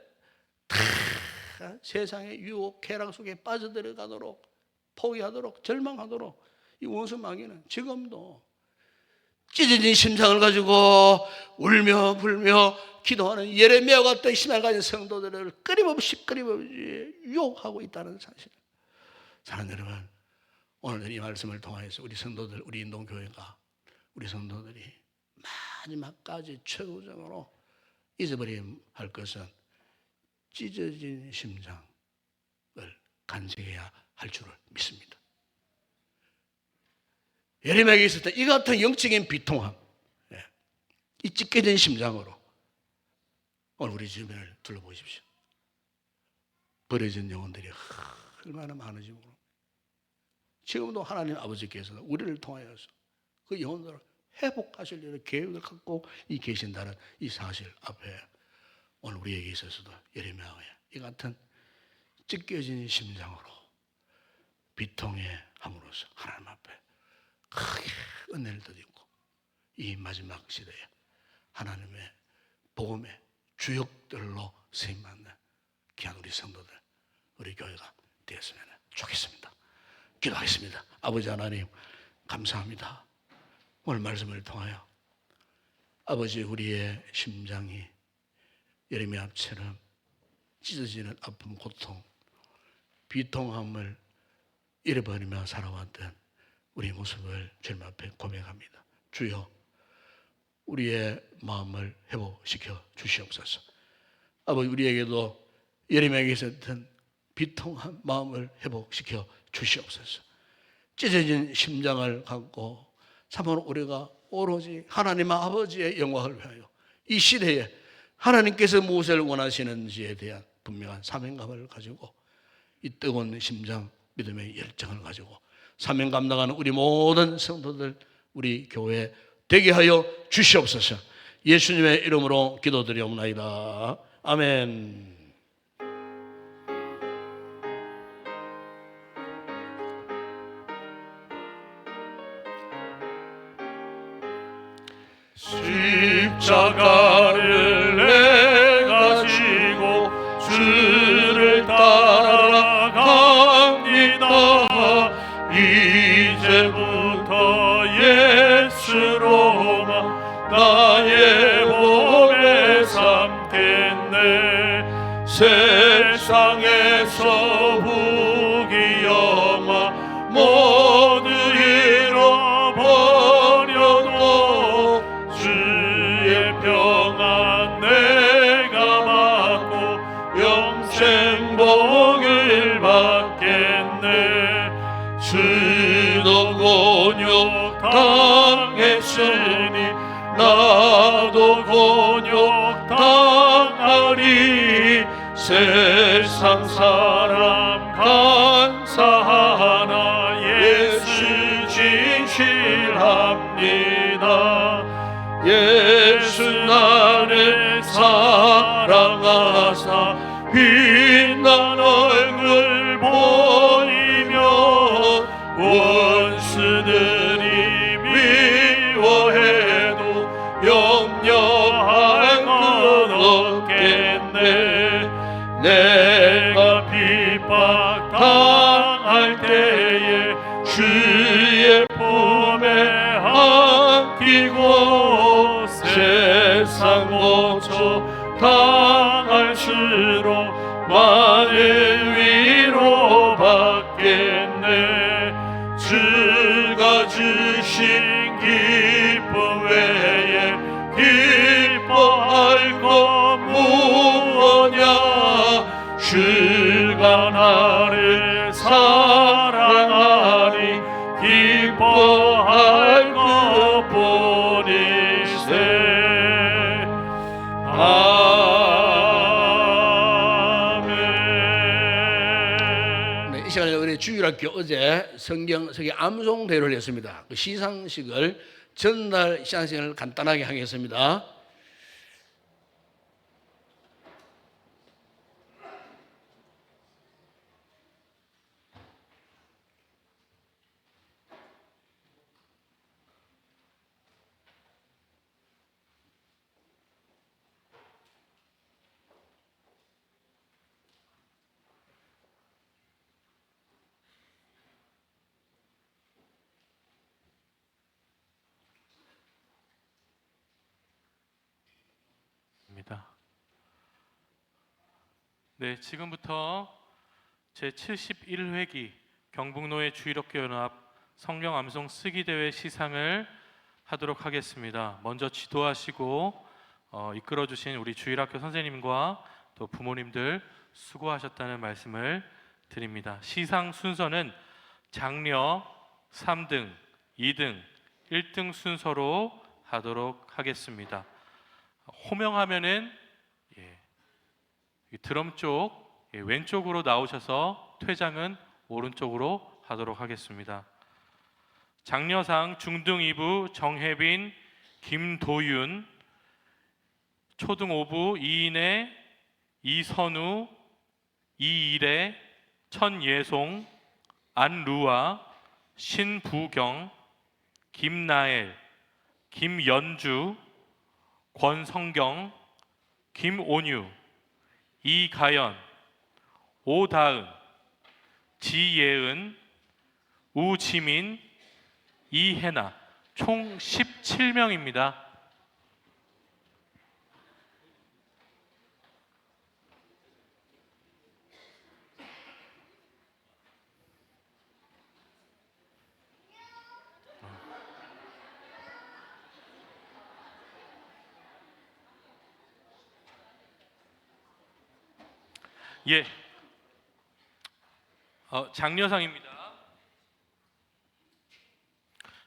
A: 세상의 유혹, 쾌락 속에 빠져들어가도록, 포기하도록, 절망하도록 이 원수 마귀는 지금도 찢어진 심장을 가지고 울며 불며 기도하는 예레미야와 같은 신앙을 가진 성도들을 끊임없이 유혹하고 있다는 사실. 사랑하는 여러분, 오늘 이 말씀을 통해서 우리 성도들, 우리 인동교회가, 우리 성도들이 마지막까지 최고적으로 잊어버려야 할 것은 찢어진 심장을 간직해야 할 줄을 믿습니다. 예레미야에게 있었던 이 같은 영적인 비통함, 이 찢겨진 심장으로 오늘 우리 주변을 둘러보십시오. 버려진 영혼들이 얼마나 많은지 모릅니다. 지금도 하나님 아버지께서 우리를 통하여서 그 영혼들을 회복하시려는 계획을 갖고 계신다는 이 사실 앞에 오늘 우리에게 있어서도 예레미야의 이 같은 찢겨진 심장으로 비통해 함으로써 하나님 앞에 크게 은혜를 드리고 이 마지막 시대에 하나님의 복음의 주역들로 쓰임받는 귀한 우리 성도들, 우리 교회가 되었으면 좋겠습니다. 기도하겠습니다. 아버지 하나님, 감사합니다. 오늘 말씀을 통하여 아버지, 우리의 심장이 예레미야처럼 찢어지는 아픔, 고통, 비통함을 잃어버리며 살아왔던 우리 모습을 주님 앞에 고백합니다. 주여, 우리의 마음을 회복시켜 주시옵소서. 아버지, 우리에게도 예레미야에게 있었던 비통한 마음을 회복시켜 주시옵소서. 찢어진 심장을 갖고 참으로 우리가 오로지 하나님 아버지의 영광을 위하여 이 시대에 하나님께서 무엇을 원하시는지에 대한 분명한 사명감을 가지고 이 뜨거운 심장, 믿음의 열정을 가지고 사명 감당하는 우리 모든 성도들, 우리 교회 되게 하여 주시옵소서. 예수님의 이름으로 기도드리옵나이다. 아멘.
C: 십자가를 내가 지고 주를 따라갑니다. 이제부터 예수로만 나의 몸에 삼겠네. 세상에서 부귀영화 모두 잃어버려도 주의 평안 내가 받고 영생 복을 받겠네. 주도 곤욕 당했으니 나도 곤욕 당하리. 세상 사람 간사하나 예수 진실합니다. 예수 나를 사랑하사 빛난 얼굴 보이며 원수들이 미워해도 염려할 것 없겠네. 내가 핍박 당할 때에 주의 품에 안기고 세상 모처 당할수록 많은 위로 받겠네. 주가 주신 기쁨 외에 기뻐할 것 무엇냐. 주가 나를 사랑하니 기뻐할 것뿐이세. 아멘.
A: 네, 이 시간에 우리 주일학교 어제 성경 서기 암송 대회를 했습니다. 그 시상식을 전날 시상식을 간단하게 하겠습니다.
C: 네, 지금부터 제71회기 경북노회 주일학교연합 성경 암송 쓰기 대회 시상을 하도록 하겠습니다. 먼저 지도하시고 이끌어 주신 우리 주일학교 선생님과 또 부모님들 수고하셨다는 말씀을 드립니다. 시상 순서는 장려 3등, 2등, 1등 순서로 하도록 하겠습니다. 호명하면은 드럼 쪽 왼쪽으로 나오셔서 퇴장은 오른쪽으로 하도록 하겠습니다. 장려상 중등 2부 정혜빈, 김도윤, 초등 5부 이인혜, 이선우, 이일혜, 천예송, 안루아, 신부경, 김나엘, 김연주, 권성경, 김온유, 이가연, 오다은, 지예은, 우지민, 이혜나 총 17명입니다. 예, 장려상입니다.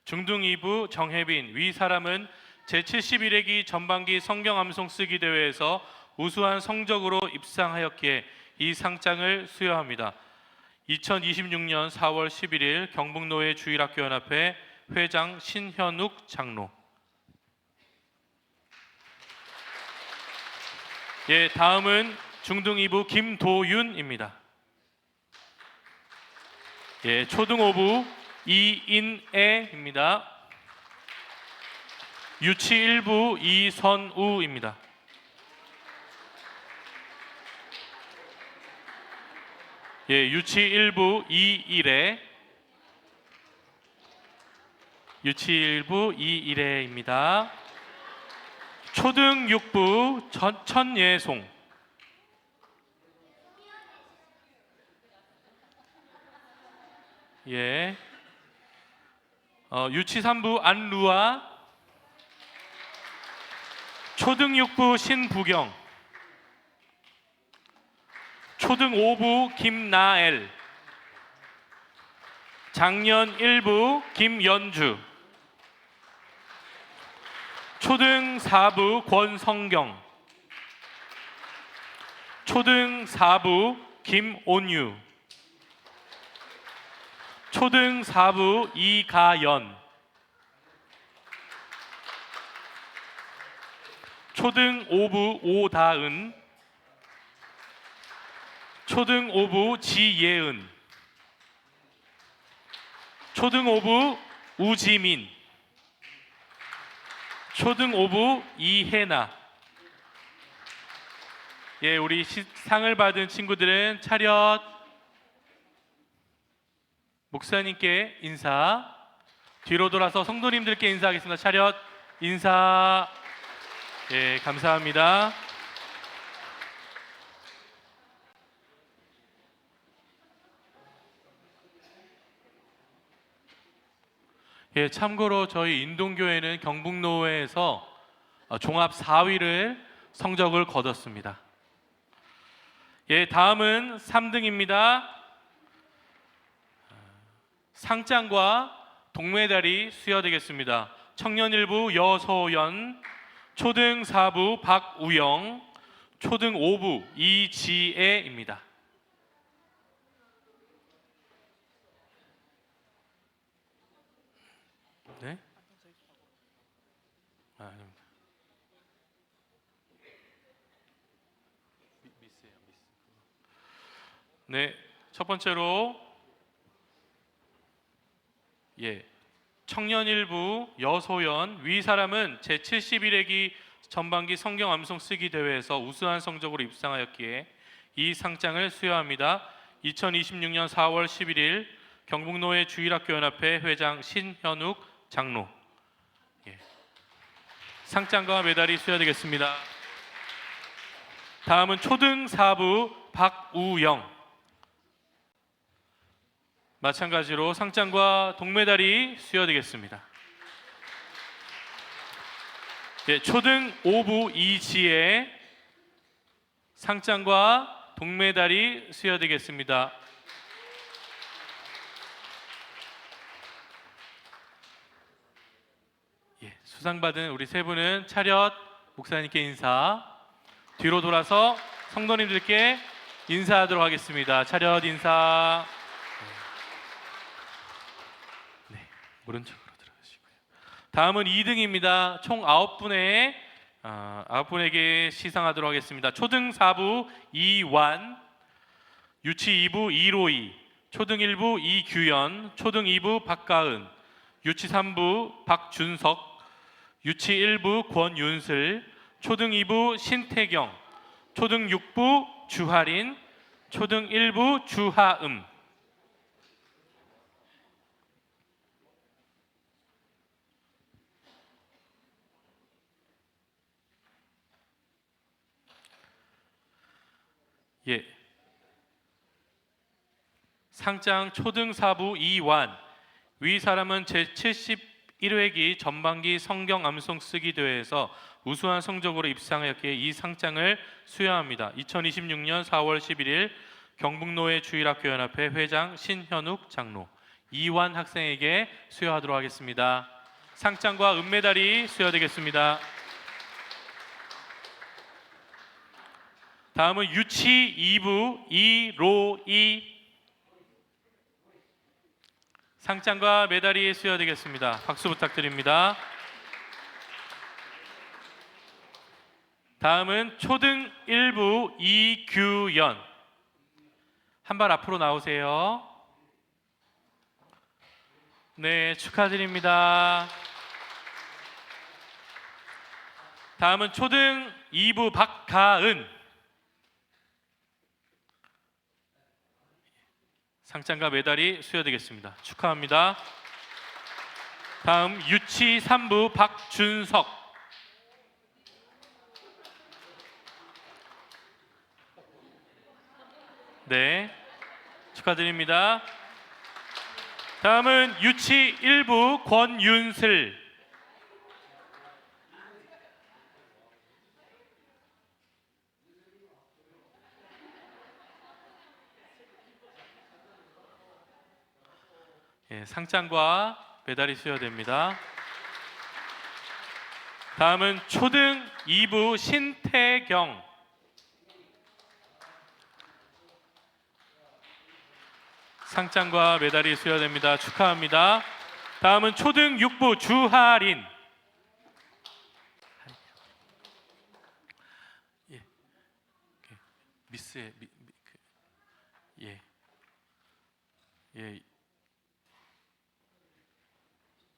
C: 중등 2부 정혜빈, 위 사람은 제71회기 전반기 성경 암송 쓰기 대회에서 우수한 성적으로 입상하였기에 이 상장을 수여합니다. 2026년 4월 11일 경북노회 주일학교연합회 회장 신현욱 장로. 예, 다음은 중등 2부 김도윤입니다. 예, 초등 5부 이인애입니다. 유치 1부 이선우입니다. 예, 유치 1부 이일애, 유치 1부 이일애입니다. 초등 6부 천예송, 예, 유치 3부 안루아, 초등 6부 신부경, 초등 5부 김나엘, 작년 1부 김연주, 초등 4부 권성경, 초등 4부 김온유, 초등 4부 이가연, 초등 5부 오다은, 초등 5부 지예은, 초등 5부 우지민, 초등 5부 이혜나. 예, 우리 상을 받은 친구들은 차렷. 목사님께 인사. 뒤로 돌아서 성도님들께 인사하겠습니다. 차렷 인사. 예, 감사합니다. 예, 참고로 저희 인동교회는 경북노회에서 종합 4위를 성적을 거뒀습니다. 예, 다음은 3등입니다. 상장과 동메달이 수여되겠습니다. 청년 1부 여소연, 초등 4부 박우영, 초등 5부 이지애입니다. 네? 아닙니다. 미스예요, 미스. 네, 첫 번째로 예, 청년 1부 여소연 위 사람은 제71회기 전반기 성경 암송 쓰기 대회에서 우수한 성적으로 입상하였기에 이 상장을 수여합니다. 2026년 4월 11일 경북노회 주일학교연합회 회장 신현욱 장로. 예, 상장과 메달이 수여되겠습니다. 다음은 초등 4부 박우영. 마찬가지로 상장과 동메달이 수여되겠습니다. 예, 초등 5부 이지혜 상장과 동메달이 수여되겠습니다. 예, 수상받은 우리 세 분은 차렷. 목사님께 인사. 뒤로 돌아서 성도님들께 인사하도록 하겠습니다. 차렷 인사. 오른쪽으로 들어가시고요. 다음은 2등입니다. 총 9분에게 시상하도록 하겠습니다. 초등 4부 이완, 유치 2부 이로이, 초등 1부 이규현, 초등 2부 박가은, 유치 3부 박준석, 유치 1부 권윤슬, 초등 2부 신태경, 초등 6부 주하린, 초등 1부 주하음. 예, 상장 초등 4부 이완. 위 사람은 제71회기 전반기 성경 암송 쓰기 대회에서 우수한 성적으로 입상하였기에 이 상장을 수여합니다. 2026년 4월 11일 경북노회 주일학교연합회 회장 신현욱 장로. 이완 학생에게 수여하도록 하겠습니다. 상장과 은메달이 수여되겠습니다. 다음은 유치 2부 이로이. 상장과 메달이 수여되겠습니다. 박수 부탁드립니다. 다음은 초등 1부 이규연. 한 발 앞으로 나오세요. 네, 축하드립니다. 다음은 초등 2부 박가은. 상장과 메달이 수여되겠습니다. 축하합니다. 다음 유치 3부 박준석. 네, 축하드립니다. 다음은 유치 1부 권윤슬. 예, 상장과 메달이 수여됩니다. 다음은 초등 2부 신태경. 상장과 메달이 수여됩니다. 축하합니다. 다음은 초등 6부 주하린. 예, 미스의 예.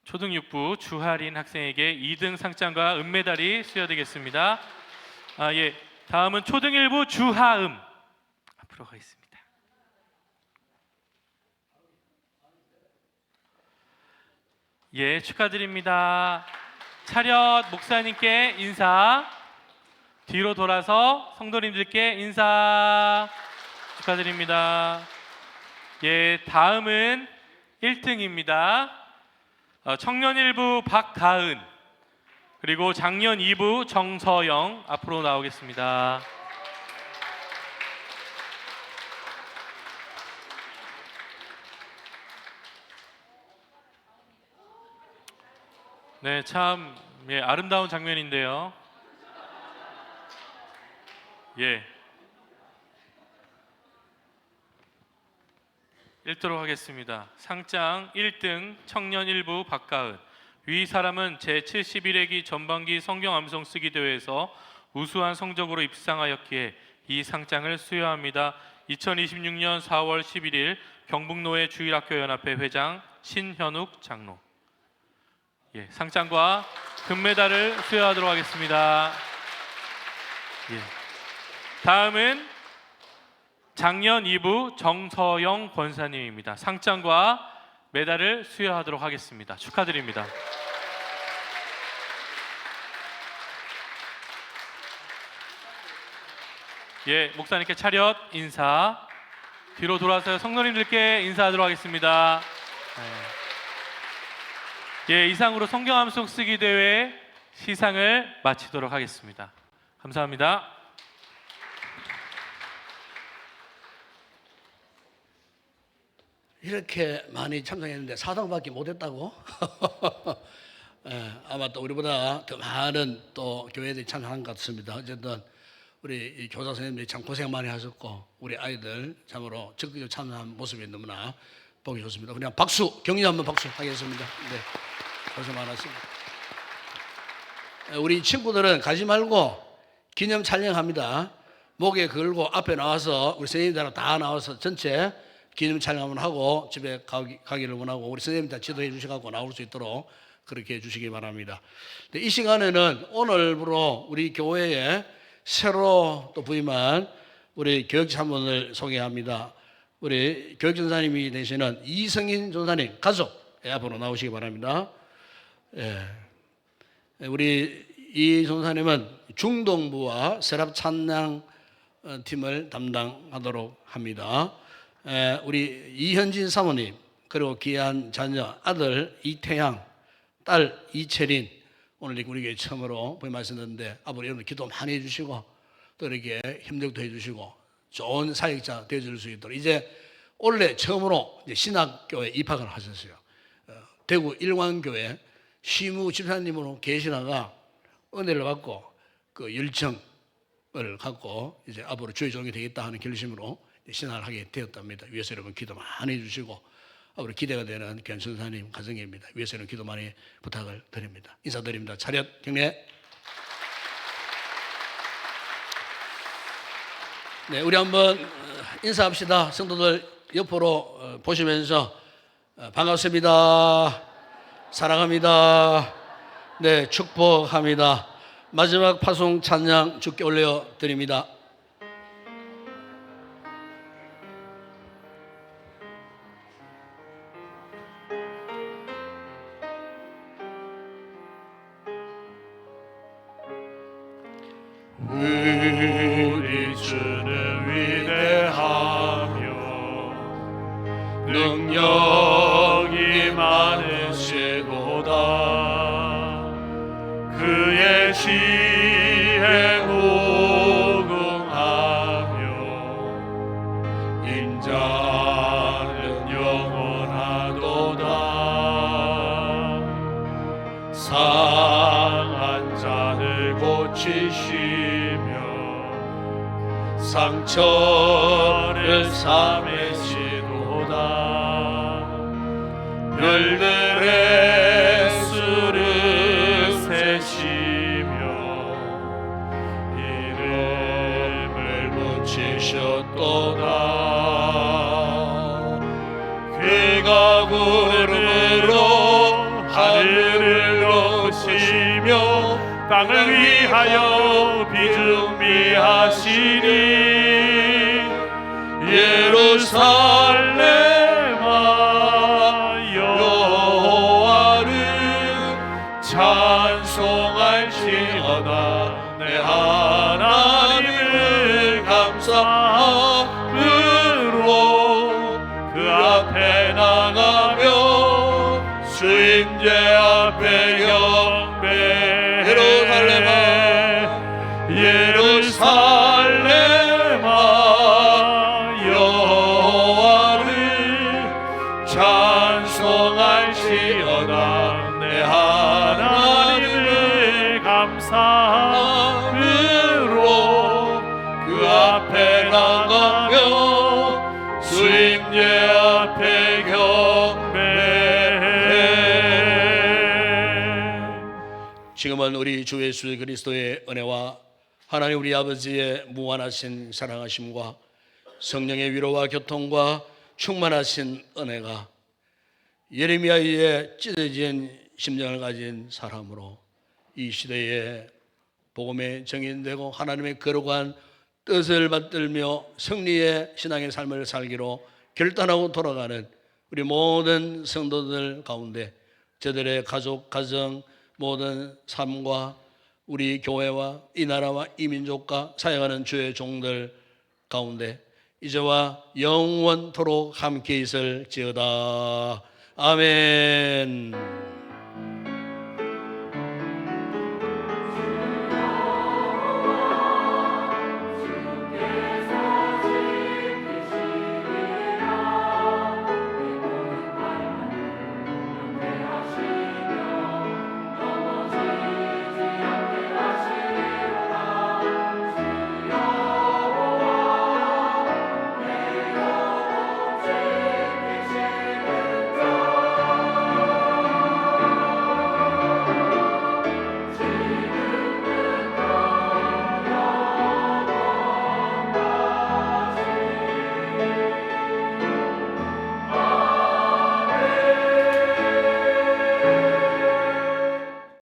C: 초등 6부 주하린 학생에게 2등 상장과 은메달이 수여되겠습니다. 예. 다음은 초등 1부 주하음. 앞으로 가겠습니다. 예, 축하드립니다. 차렷 목사님께 인사. 뒤로 돌아서 성도님들께 인사. 축하드립니다. 예, 다음은 1등입니다. 청년 1부 박가은, 그리고 장년 2부 정서영 앞으로 나오겠습니다. 네, 참 아름다운 장면인데요. 예, 읽도록 하겠습니다. 상장 1등 청년 1부 박가은. 위 사람은 제71회기 전반기 성경 암송 쓰기 대회에서 우수한 성적으로 입상하였기에 이 상장을 수여합니다. 2026년 4월 11일 경북노회 주일학교연합회 회장 신현욱 장로. 예, 상장과 금메달을 수여하도록 하겠습니다. 예. 다음은 장년 2부 정서영 권사님입니다. 상장과 메달을 수여하도록 하겠습니다. 축하드립니다. 예, 목사님께 차렷 인사. 뒤로 돌아서 성도님들께 인사하도록 하겠습니다. 예, 이상으로 성경 암송 쓰기 대회 시상을 마치도록 하겠습니다. 감사합니다.
A: 이렇게 많이 참석했는데 4등밖에 못했다고? 아마 또 우리보다 더 많은 또 교회들이 참석한 것 같습니다. 어쨌든 우리 이 교사 선생님들이 참 고생 많이 하셨고 우리 아이들 참으로 적극적으로 참여한 모습이 너무나 보기 좋습니다. 그냥 박수, 격려 한번 박수 하겠습니다. 네, 고생 많았습니다. 우리 친구들은 가지 말고 기념 촬영합니다. 목에 걸고 앞에 나와서 우리 선생님들 다 나와서 전체 기념 촬영 한번 하고 집에 가기를 원하고 우리 선생님 다 지도해 주셔서 나올 수 있도록 그렇게 해주시기 바랍니다. 이 시간에는 오늘부로 우리 교회에 새로 또 부임한 우리 교육자분을 소개합니다. 우리 교육전사님이 되시는 이성인 전사님 가족 앞으로 나오시기 바랍니다. 예. 우리 이 전사님은 중동부와 세랍 찬양 팀을 담당하도록 합니다. 우리 이현진 사모님, 그리고 귀한 자녀 아들 이태양, 딸 이채린, 오늘 우리 교회 처음으로 부임하셨는데 앞으로 여러분 기도 많이 해주시고 또 이렇게 협력도 해주시고 좋은 사역자 되어줄 수 있도록. 이제 올해 처음으로 이제 신학교에 입학을 하셨어요. 대구 일광교회 시무 집사님으로 계시다가 은혜를 받고 그 열정을 갖고 이제 앞으로 주의 종이 되겠다 하는 결심으로 신학을 하게 되었답니다. 위에서 여러분 기도 많이 해주시고 앞으로 기대가 되는 귀한 전사님 가정입니다. 위해서는 기도 많이 부탁을 드립니다. 인사드립니다. 차렷 경례. 네, 우리 한번 인사합시다. 성도들 옆으로 보시면서 반갑습니다. 사랑합니다. 네, 축복합니다. 마지막 파송 찬양 주께 올려드립니다.
D: 우리 주는 위대하며 능력이 많으시도다. 그의 시에 무궁하며 인자는 영원하도다. 상한 자를 고치시며 상처를 싸매시도다. 별들의 수를 세시며 이름을 붙이셨도다. 그가 구름으로 하늘을 높이시며 땅을 위하여 비준비하시니 예루살렘아 여호와를 찬송할지어다. 내 하나님을 감사함으로 그 앞에 나가며 수임제 앞에 경배. 예루살렘아 여호와를 찬송할지어다. 내 하나님을 감사함으로 그 앞에 나가며 수임제 앞에 경배해.
A: 지금은 우리 주 예수 그리스도의 은혜와 하나님 우리 아버지의 무한하신 사랑하심과 성령의 위로와 교통과 충만하신 은혜가 예레미야의 찢어진 심령을 가진 사람으로 이 시대에 복음의 정인되고 하나님의 거룩한 뜻을 받들며 승리의 신앙의 삶을 살기로 결단하고 돌아가는 우리 모든 성도들 가운데 저들의 가족, 가정, 모든 삶과 우리 교회와 이 나라와 이 민족과 사역하는 주의 종들 가운데 이제와 영원토록 함께 있을지어다. 아멘.